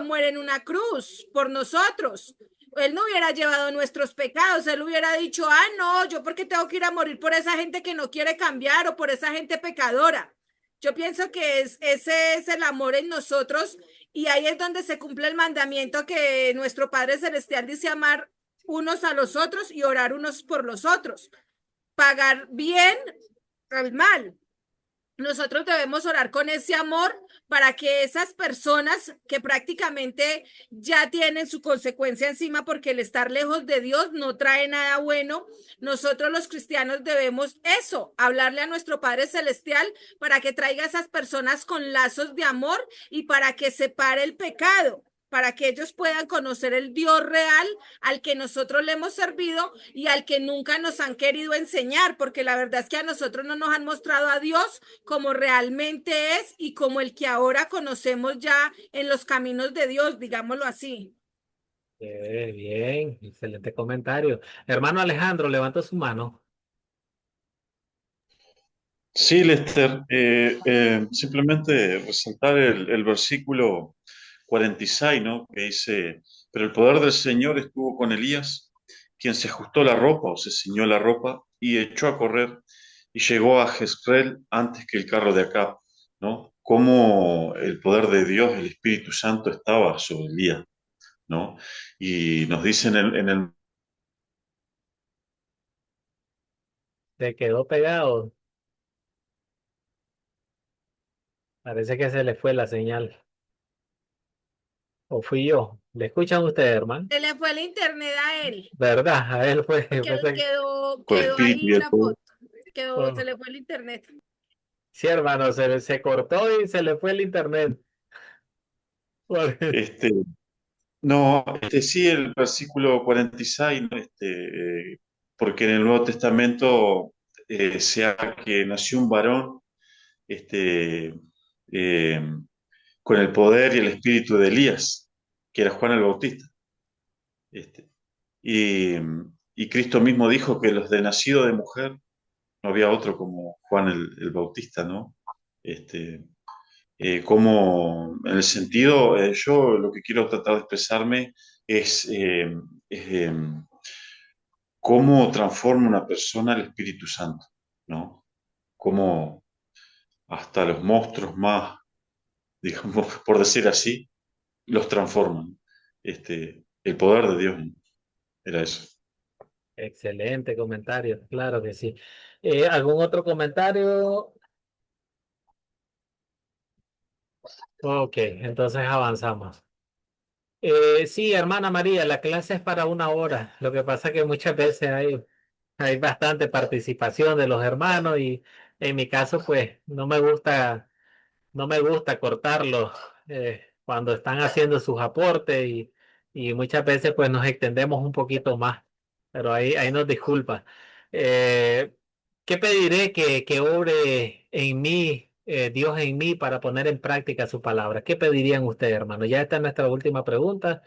S3: muere en una cruz por nosotros. Él no hubiera llevado nuestros pecados, él hubiera dicho, ah, no, yo porque tengo que ir a morir por esa gente que no quiere cambiar o por esa gente pecadora. Yo pienso que ese es el amor en nosotros y ahí es donde se cumple el mandamiento que nuestro Padre Celestial dice amar unos a los otros y orar unos por los otros, pagar bien al mal. Nosotros debemos orar con ese amor para que esas personas que prácticamente ya tienen su consecuencia encima porque el estar lejos de Dios no trae nada bueno, nosotros los cristianos debemos eso, hablarle a nuestro Padre Celestial para que traiga a esas personas con lazos de amor y para que separe el pecado, para que ellos puedan conocer el Dios real al que nosotros le hemos servido y al que nunca nos han querido enseñar, porque la verdad es que a nosotros no nos han mostrado a Dios como realmente es y como el que ahora conocemos ya en los caminos de Dios, digámoslo así.
S1: Bien, excelente comentario. Hermano Alejandro, levantó su mano.
S4: Sí, Lester, simplemente resaltar el versículo 46, ¿no? Que dice, pero el poder del Señor estuvo con Elías, quien se ajustó la ropa o se ciñó la ropa y echó a correr y llegó a Jezreel antes que el carro de Acab, ¿no? Cómo el poder de Dios, el Espíritu Santo estaba sobre Elías, ¿no? Y nos dice en el
S1: Se quedó pegado. Parece que se le fue la señal. ¿O fui yo? ¿Le escuchan ustedes, hermano?
S3: Se le fue el internet a él.
S1: ¿Verdad? A él fue.
S4: con el
S3: Quedó
S4: Espíritu
S3: ahí
S4: y el
S3: una
S4: poder.
S3: foto.
S1: Oh.
S3: Se le fue el internet.
S1: Sí, hermano, se cortó y se le fue el internet.
S4: Este, No, sí, el versículo 46, ¿no? Porque en el Nuevo Testamento sea que nació un varón este, eh, con el poder y el espíritu de Elías, que era Juan el Bautista. Este, y, y Cristo mismo dijo que los de nacido de mujer no había otro como Juan el Bautista, ¿no? Este, como en el sentido, yo lo que quiero tratar de expresarme es, cómo transforma una persona el Espíritu Santo, ¿no? Cómo hasta los monstruos más digamos, por decir así, los transforman. El poder de Dios era eso.
S1: Excelente comentario, claro que sí. ¿Algún otro comentario? Ok, entonces avanzamos. Sí, hermana María, la clase es para 1 hora. Lo que pasa es que muchas veces hay bastante participación de los hermanos y en mi caso, pues, no me gusta cortarlos cuando están haciendo sus aportes y muchas veces pues nos extendemos un poquito más, pero ahí nos disculpa. Eh, ¿Qué pediré que obre en mí, Dios en mí, para poner en práctica su palabra? ¿Qué pedirían ustedes, hermano? Ya está nuestra última pregunta.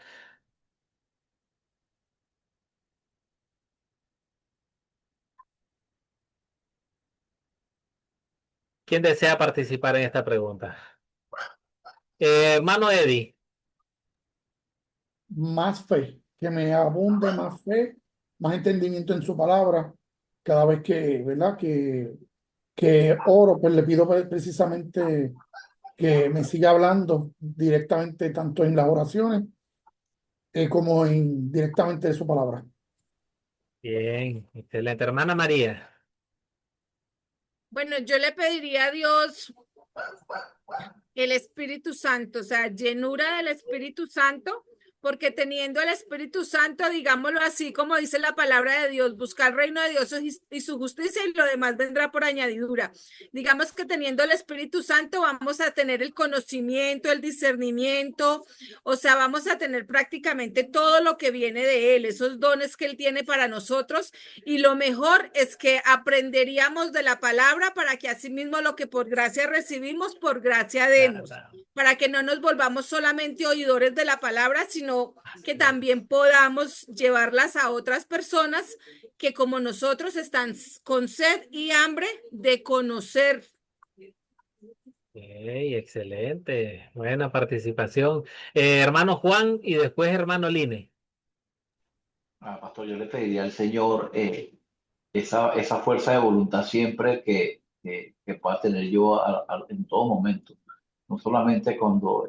S1: ¿Quién desea participar en esta pregunta? Hermano Eddie.
S7: Más fe, que me abunde más fe, más entendimiento en su palabra. Cada vez que, ¿verdad? Que oro, pues le pido precisamente que me siga hablando directamente, tanto en las oraciones como directamente de su palabra.
S1: Bien, excelente. Hermana María.
S3: Bueno, yo le pediría a Dios el Espíritu Santo, o sea, llenura del Espíritu Santo, porque teniendo el Espíritu Santo, digámoslo así, como dice la palabra de Dios, buscar el reino de Dios y su justicia y lo demás vendrá por añadidura. Digamos que teniendo el Espíritu Santo vamos a tener el conocimiento, el discernimiento, o sea, vamos a tener prácticamente todo lo que viene de Él, esos dones que Él tiene para nosotros, y lo mejor es que aprenderíamos de la palabra para que asimismo lo que por gracia recibimos, por gracia demos, para que no nos volvamos solamente oidores de la palabra, sino que también podamos llevarlas a otras personas que como nosotros están con sed y hambre de conocer.
S1: Excelente, buena participación. Hermano Juan y después hermano Line.
S2: Pastor, yo le pediría al Señor esa fuerza de voluntad siempre que pueda tener yo en todo momento. No solamente cuando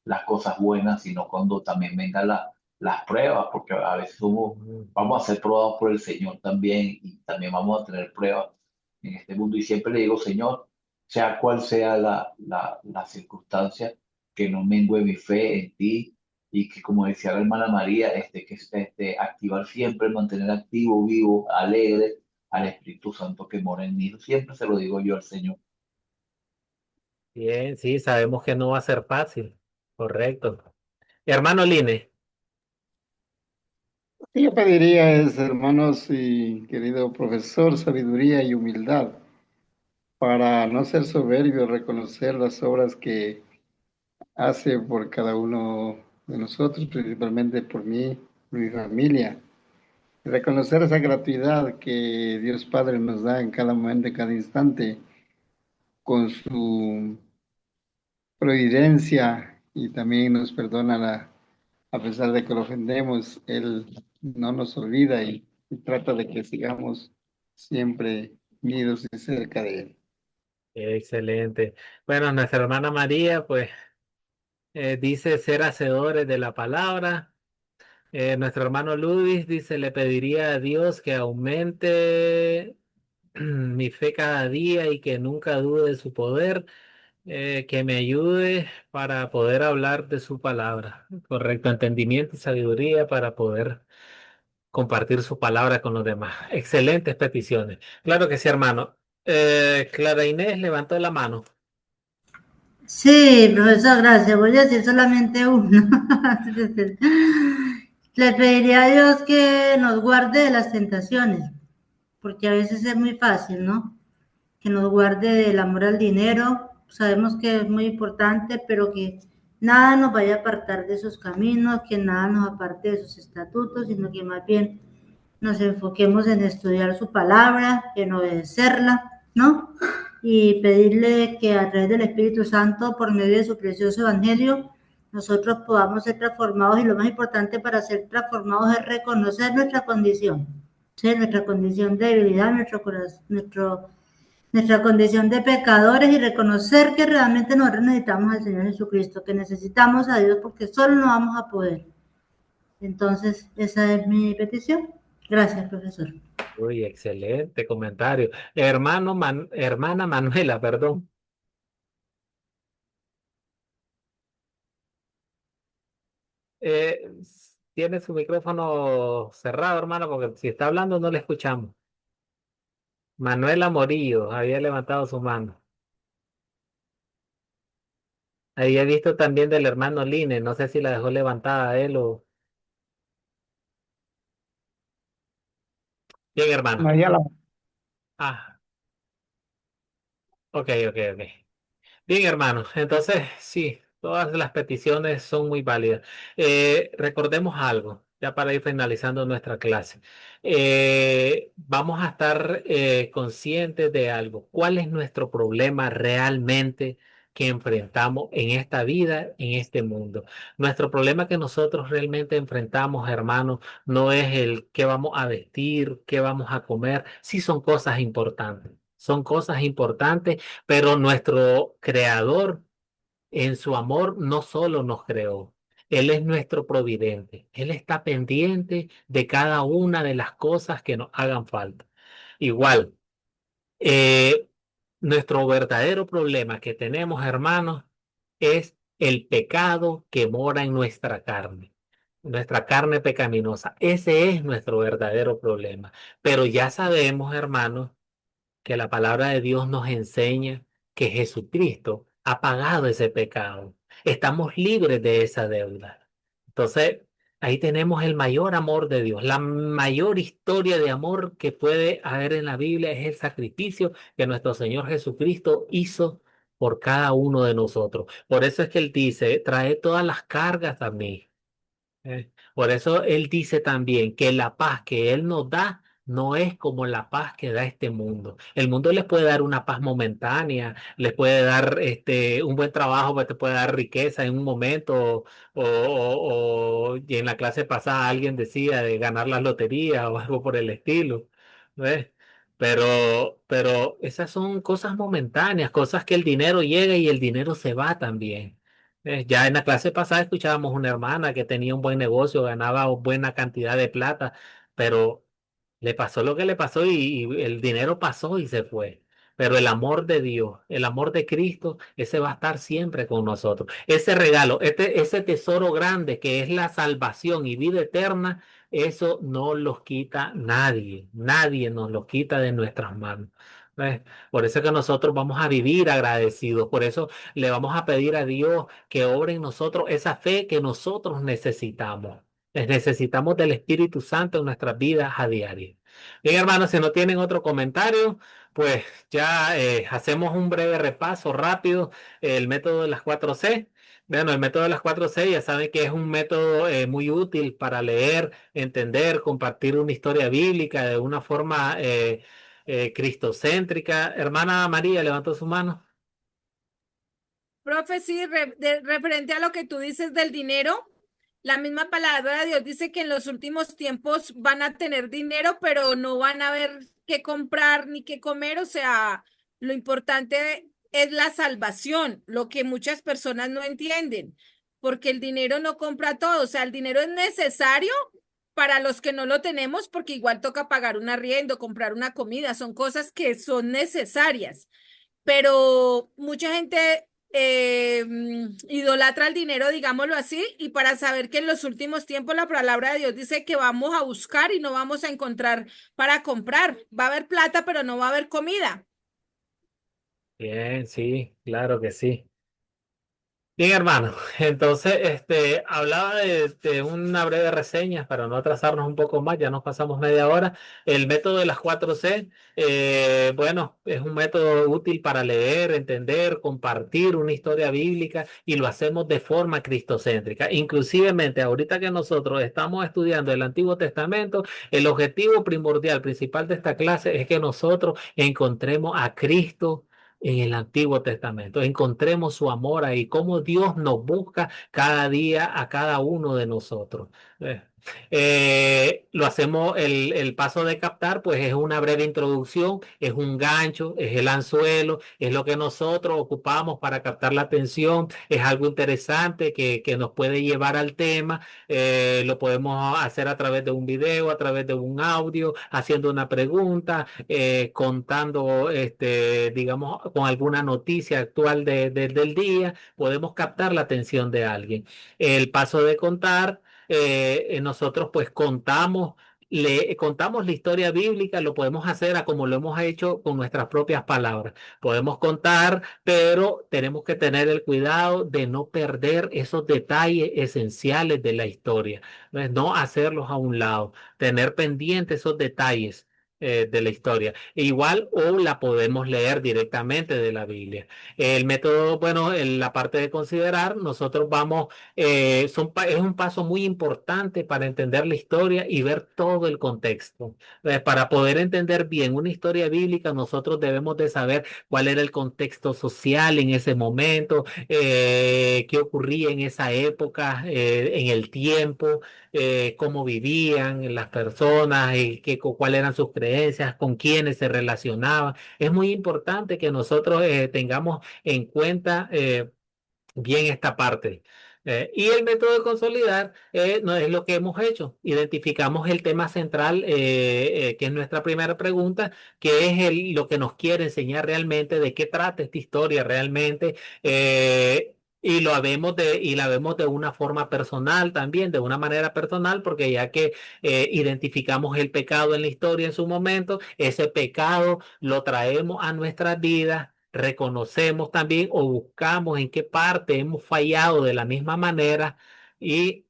S2: las cosas buenas, sino cuando también vengan las pruebas, porque a veces vamos a ser probados por el Señor también y también vamos a tener pruebas en este mundo. Y siempre le digo, Señor, sea cual sea la circunstancia, que no mengue mi fe en ti y que, como decía la hermana María, activar siempre, mantener activo, vivo, alegre al Espíritu Santo que mora en mí. Siempre se lo digo yo al Señor.
S1: Bien, sí, sabemos que no va a ser fácil. Correcto. Hermano Line.
S10: Lo que yo pediría es, hermanos y querido profesor, sabiduría y humildad para no ser soberbio, reconocer las obras que hace por cada uno de nosotros, principalmente por mí, por mi familia. Reconocer esa gratuidad que Dios Padre nos da en cada momento, en cada instante, con su providencia y también nos perdona a pesar de que lo ofendemos, Él no nos olvida y trata de que sigamos siempre unidos y cerca de Él.
S1: Excelente. Bueno, nuestra hermana María, pues, dice ser hacedores de la palabra. Nuestro hermano Luis dice, le pediría a Dios que aumente mi fe cada día y que nunca dude de su poder, que me ayude para poder hablar de su palabra. Correcto, entendimiento y sabiduría para poder compartir su palabra con los demás. Excelentes peticiones. Claro que sí, hermano. Clara Inés levantó la mano.
S9: Sí, profesor, gracias. Voy a decir solamente uno. Le pediría a Dios que nos guarde de las tentaciones, porque a veces es muy fácil, ¿no? Que nos guarde del amor al dinero. Sabemos que es muy importante, pero que nada nos vaya a apartar de esos caminos, que nada nos aparte de sus estatutos, sino que más bien nos enfoquemos en estudiar su palabra, en obedecerla, ¿no? Y pedirle que a través del Espíritu Santo, por medio de su precioso Evangelio, nosotros podamos ser transformados, y lo más importante para ser transformados es reconocer nuestra condición, ¿sí? Nuestra condición de debilidad, nuestro nuestra condición de pecadores y reconocer que realmente nosotros necesitamos al Señor Jesucristo, que necesitamos a Dios porque solo no vamos a poder. Entonces, esa es mi petición. Gracias, profesor.
S1: Uy, excelente comentario. Hermana Manuela, perdón. Eh, Tiene su micrófono cerrado, hermano, porque si está hablando no le escuchamos. Manuela Morillo había levantado su mano. Había visto también del hermano Line, no sé si la dejó levantada él o... Bien, hermano.
S10: María la
S1: Ah, ok. Bien, hermano. Entonces, sí, todas las peticiones son muy válidas. Recordemos algo, ya para ir finalizando nuestra clase. Vamos a estar conscientes de algo. ¿Cuál es nuestro problema realmente que enfrentamos en esta vida, en este mundo? Nuestro problema que nosotros realmente enfrentamos, hermano, no es el qué vamos a vestir, qué vamos a comer. Sí son cosas importantes. Son cosas importantes, pero nuestro creador en su amor no solo nos creó, Él es nuestro providente. Él está pendiente de cada una de las cosas que nos hagan falta. Igual, eh, nuestro verdadero problema que tenemos, hermanos, es el pecado que mora en nuestra carne pecaminosa. Ese es nuestro verdadero problema. Pero ya sabemos, hermanos, que la palabra de Dios nos enseña que Jesucristo ha pagado ese pecado. Estamos libres de esa deuda. Entonces, ahí tenemos el mayor amor de Dios. La mayor historia de amor que puede haber en la Biblia es el sacrificio que nuestro Señor Jesucristo hizo por cada uno de nosotros. Por eso es que Él dice, trae todas las cargas a mí. Por eso Él dice también que la paz que Él nos da no es como la paz que da este mundo. El mundo les puede dar una paz momentánea, les puede dar un buen trabajo, pues te puede dar riqueza en un momento, y en la clase pasada alguien decía de ganar la lotería o algo por el estilo, ¿ves? Pero esas son cosas momentáneas, cosas que el dinero llega y el dinero se va también. Ya en la clase pasada escuchábamos una hermana que tenía un buen negocio, ganaba buena cantidad de plata, pero le pasó lo que le pasó y el dinero pasó y se fue. Pero el amor de Dios, el amor de Cristo, ese va a estar siempre con nosotros. Ese regalo, ese tesoro grande que es la salvación y vida eterna, eso no los quita nadie. Nadie nos lo quita de nuestras manos. ¿Ves? Por eso es que nosotros vamos a vivir agradecidos. Por eso le vamos a pedir a Dios que obre en nosotros esa fe que nosotros necesitamos. Necesitamos del Espíritu Santo en nuestras vidas a diario. Bien, hermanos, si no tienen otro comentario, pues ya hacemos un breve repaso rápido. El método de las 4C. Bueno, el método de las 4C ya saben que es un método muy útil para leer, entender, compartir una historia bíblica de una forma cristocéntrica. Hermana María, levantó su mano.
S3: Profe, sí, referente a lo que tú dices del dinero, la misma palabra de Dios dice que en los últimos tiempos van a tener dinero, pero no van a ver qué comprar ni qué comer. O sea, lo importante es la salvación, lo que muchas personas no entienden, porque el dinero no compra todo. O sea, el dinero es necesario para los que no lo tenemos, porque igual toca pagar un arriendo, comprar una comida, son cosas que son necesarias, pero mucha gente idolatra el dinero, digámoslo así, y para saber que en los últimos tiempos la palabra de Dios dice que vamos a buscar y no vamos a encontrar para comprar. Va a haber plata, pero no va a haber comida.
S1: Bien, sí, claro que sí. Bien, hermano. Entonces, hablaba de una breve reseña para no atrasarnos un poco más, ya nos pasamos media hora. El método de las 4C, bueno, es un método útil para leer, entender, compartir una historia bíblica y lo hacemos de forma cristocéntrica. Inclusivemente, ahorita que nosotros estamos estudiando el Antiguo Testamento, el objetivo primordial, principal de esta clase es que nosotros encontremos a Cristo en el Antiguo Testamento. Encontremos su amor ahí, cómo Dios nos busca cada día a cada uno de nosotros. Lo hacemos, el paso de captar, pues es una breve introducción, es un gancho, es el anzuelo, es lo que nosotros ocupamos para captar la atención, es algo interesante que nos puede llevar al tema. Lo podemos hacer a través de un video, a través de un audio, haciendo una pregunta, contando, digamos, con alguna noticia actual del día, podemos captar la atención de alguien. El paso de contar, nosotros pues contamos la historia bíblica, lo podemos hacer a como lo hemos hecho con nuestras propias palabras. Podemos contar, pero tenemos que tener el cuidado de no perder esos detalles esenciales de la historia, no hacerlos a un lado, tener pendientes esos detalles. De la historia. Igual o la podemos leer directamente de la Biblia. El método, bueno, en la parte de considerar, nosotros vamos, es un paso muy importante para entender la historia y ver todo el contexto. Para poder entender bien una historia bíblica, nosotros debemos de saber cuál era el contexto social en ese momento, qué ocurría en esa época, en el tiempo, cómo vivían las personas, cuáles eran sus creencias, con quiénes se relacionaban. Es muy importante que nosotros tengamos en cuenta bien esta parte. Y el método de consolidar no es lo que hemos hecho. Identificamos el tema central, que es nuestra primera pregunta, que es lo que nos quiere enseñar realmente, de qué trata esta historia realmente. Y la vemos de una forma personal también, de una manera personal, porque ya que identificamos el pecado en la historia en su momento, ese pecado lo traemos a nuestras vidas, reconocemos también o buscamos en qué parte hemos fallado de la misma manera y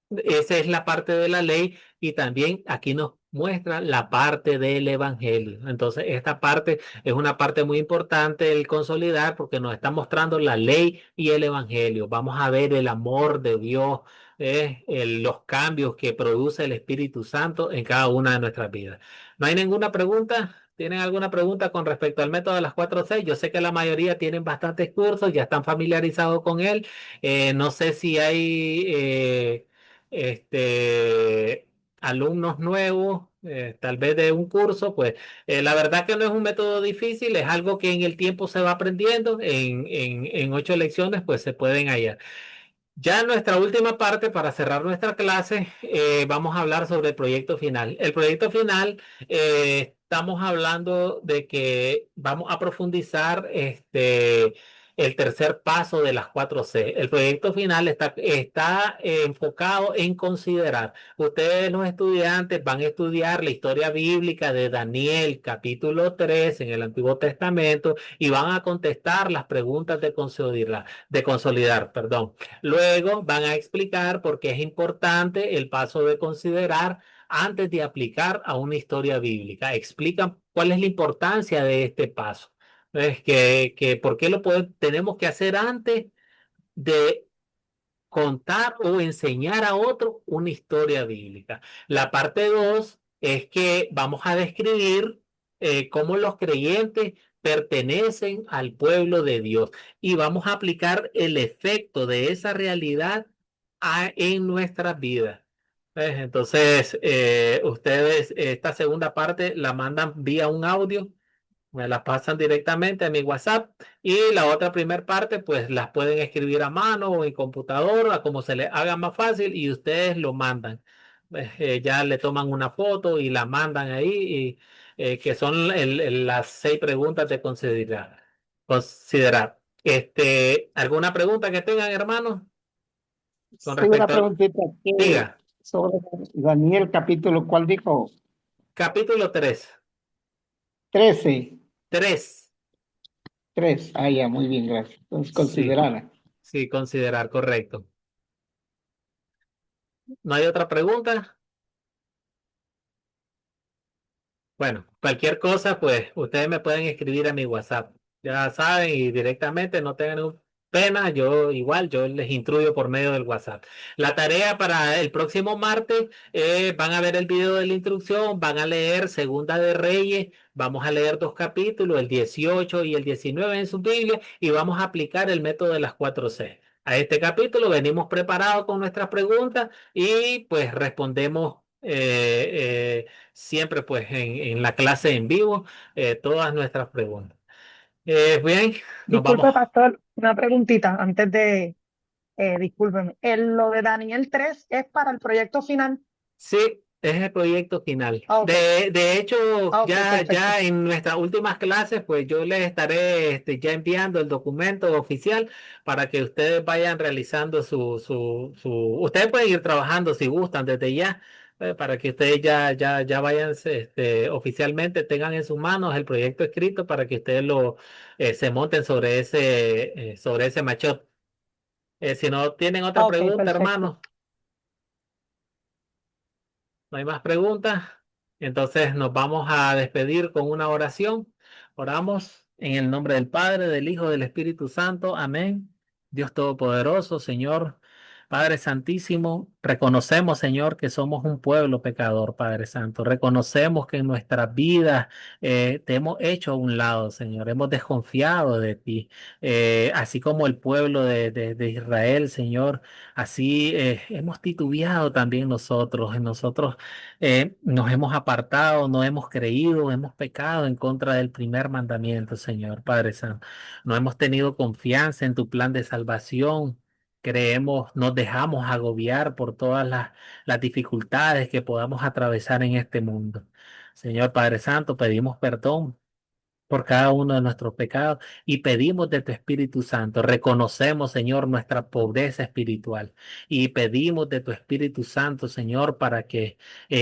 S1: esa es la parte de la ley y también aquí nos muestra la parte del evangelio. Entonces, esta parte es una parte muy importante el consolidar porque nos está mostrando la ley y el evangelio. Vamos a ver el amor de Dios, los cambios que produce el Espíritu Santo en cada una de nuestras vidas. ¿No hay ninguna pregunta? ¿Tienen alguna pregunta con respecto al método de las 4 C? Yo sé que la mayoría tienen bastantes cursos, ya están familiarizados con él. No sé si hay alumnos nuevos, tal vez de un curso, pues la verdad que no es un método difícil, es algo que en el tiempo se va aprendiendo, en 8 lecciones pues se pueden hallar. Ya en nuestra última parte, para cerrar nuestra clase, vamos a hablar sobre el proyecto final. El proyecto final, estamos hablando de que vamos a profundizar el tercer paso de las 4 C. El proyecto final está enfocado en considerar. Ustedes, los estudiantes, van a estudiar la historia bíblica de Daniel, capítulo 3 en el Antiguo Testamento, y van a contestar las preguntas de consolidar, perdón. Luego van a explicar por qué es importante el paso de considerar antes de aplicar a una historia bíblica. Explican cuál es la importancia de este paso. Es que por qué tenemos que hacer antes de contar o enseñar a otro una historia bíblica. La parte 2 es que vamos a describir cómo los creyentes pertenecen al pueblo de Dios y vamos a aplicar el efecto de esa realidad en nuestras vidas. Entonces, ustedes esta segunda parte la mandan vía un audio, me las pasan directamente a mi WhatsApp y la otra primera parte pues las pueden escribir a mano o en computadora, como se les haga más fácil y ustedes lo mandan. Ya le toman una foto y la mandan ahí, y, que son las 6 preguntas de considerar. ¿Alguna pregunta que tengan, hermanos? Con
S10: Sí, una
S1: respecto al...
S10: preguntita que
S1: Diga,
S10: sobre Daniel capítulo, ¿cuál dijo?
S1: capítulo 3.
S10: 13,
S1: 3.
S10: 3. Ah, ya, muy bien, gracias. Entonces,
S1: Sí,
S10: considerada.
S1: sí, considerar, correcto. ¿No hay otra pregunta? Bueno, cualquier cosa, pues ustedes me pueden escribir a mi WhatsApp. Ya saben, y directamente, no tengan pena, yo les instruyo por medio del WhatsApp. La tarea para el próximo martes, van a ver el video de la instrucción, van a leer Segunda de Reyes, vamos a leer 2 capítulos, el 18 y el 19 en su Biblia, y vamos a aplicar el método de las 4 C. a este capítulo. Venimos preparados con nuestras preguntas y pues respondemos siempre pues en la clase en vivo todas nuestras preguntas. Bien, nos vamos.
S5: Disculpe, pastor, una preguntita antes de, discúlpeme. Lo de Daniel 3 es para el proyecto final.
S1: Sí, es el proyecto final.
S5: Ah, ok.
S1: De hecho,
S5: Ah, ok,
S1: ya
S5: perfecto.
S1: en nuestras últimas clases, pues yo les estaré ya enviando el documento oficial para que ustedes vayan realizando ustedes pueden ir trabajando si gustan desde ya, para que ustedes ya vayan oficialmente, tengan en sus manos el proyecto escrito para que ustedes se monten sobre ese machete. Si no tienen otra
S5: Ah, ok,
S1: pregunta,
S5: perfecto.
S1: hermanos. No hay más preguntas. Entonces nos vamos a despedir con una oración. Oramos en el nombre del Padre, del Hijo, del Espíritu Santo. Amén. Dios Todopoderoso, Señor, Padre Santísimo, reconocemos, Señor, que somos un pueblo pecador, Padre Santo. Reconocemos que en nuestras vidas te hemos hecho a un lado, Señor. Hemos desconfiado de ti. Así como el pueblo de Israel, Señor. Así hemos titubeado también nosotros. En nosotros nos hemos apartado, no hemos creído, hemos pecado en contra del primer mandamiento, Señor Padre Santo. No hemos tenido confianza en tu plan de salvación. Creemos, nos dejamos agobiar por todas las dificultades que podamos atravesar en este mundo. Señor Padre Santo, pedimos perdón por cada uno de nuestros pecados y pedimos de tu Espíritu Santo. Reconocemos, Señor, nuestra pobreza espiritual y pedimos de tu Espíritu Santo, Señor, para que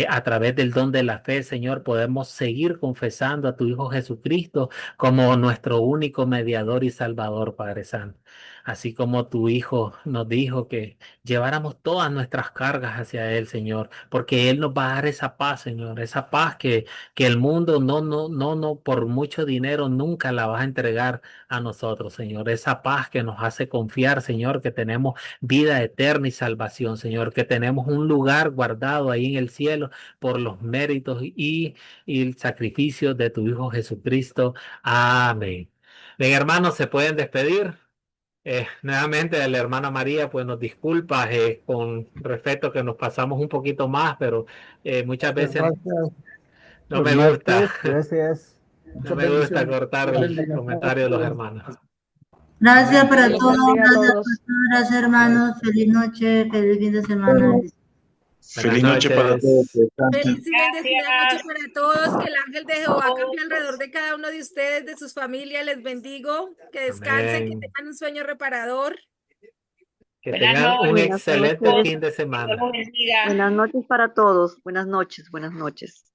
S1: a través del don de la fe, Señor, podemos seguir confesando a tu Hijo Jesucristo como nuestro único mediador y salvador, Padre Santo. Así como tu Hijo nos dijo que lleváramos todas nuestras cargas hacia Él, Señor, porque Él nos va a dar esa paz, Señor, esa paz que el mundo no, por mucho dinero nunca la vas a entregar a nosotros, Señor. Esa paz que nos hace confiar, Señor, que tenemos vida eterna y salvación, Señor, que tenemos un lugar guardado ahí en el cielo por los méritos y el sacrificio de tu Hijo Jesucristo. Amén. Bien, hermanos, se pueden despedir. Nuevamente la hermana María pues nos disculpa con respeto que nos pasamos un poquito más, pero muchas veces
S11: Gracias,
S1: no me
S11: hermano.
S1: gusta.
S11: Gracias.
S1: No
S7: Muchas
S1: me gusta
S7: bendiciones.
S1: cortar
S7: Dios
S1: el
S7: bendiga.
S1: comentario de los hermanos.
S9: Gracias
S1: Amén.
S9: para
S5: Dios
S9: todos,
S5: bendiga a
S9: gracias
S5: todos.
S9: pastor, gracias hermanos, feliz noche, feliz fin de semana.
S1: Buenas
S4: Feliz noche para todos.
S1: noches.
S4: Descansen.
S3: Feliz y bendecida noche para todos. Que el ángel de Jehová campe alrededor de cada uno de ustedes, de sus familias. Les bendigo. Que descansen, que
S1: Amén.
S3: tengan un sueño reparador.
S1: Que
S6: Buenas
S1: tengan un
S6: noches.
S1: excelente
S6: Buenas
S1: fin de semana.
S6: Buenas noches para todos. Buenas noches, buenas noches.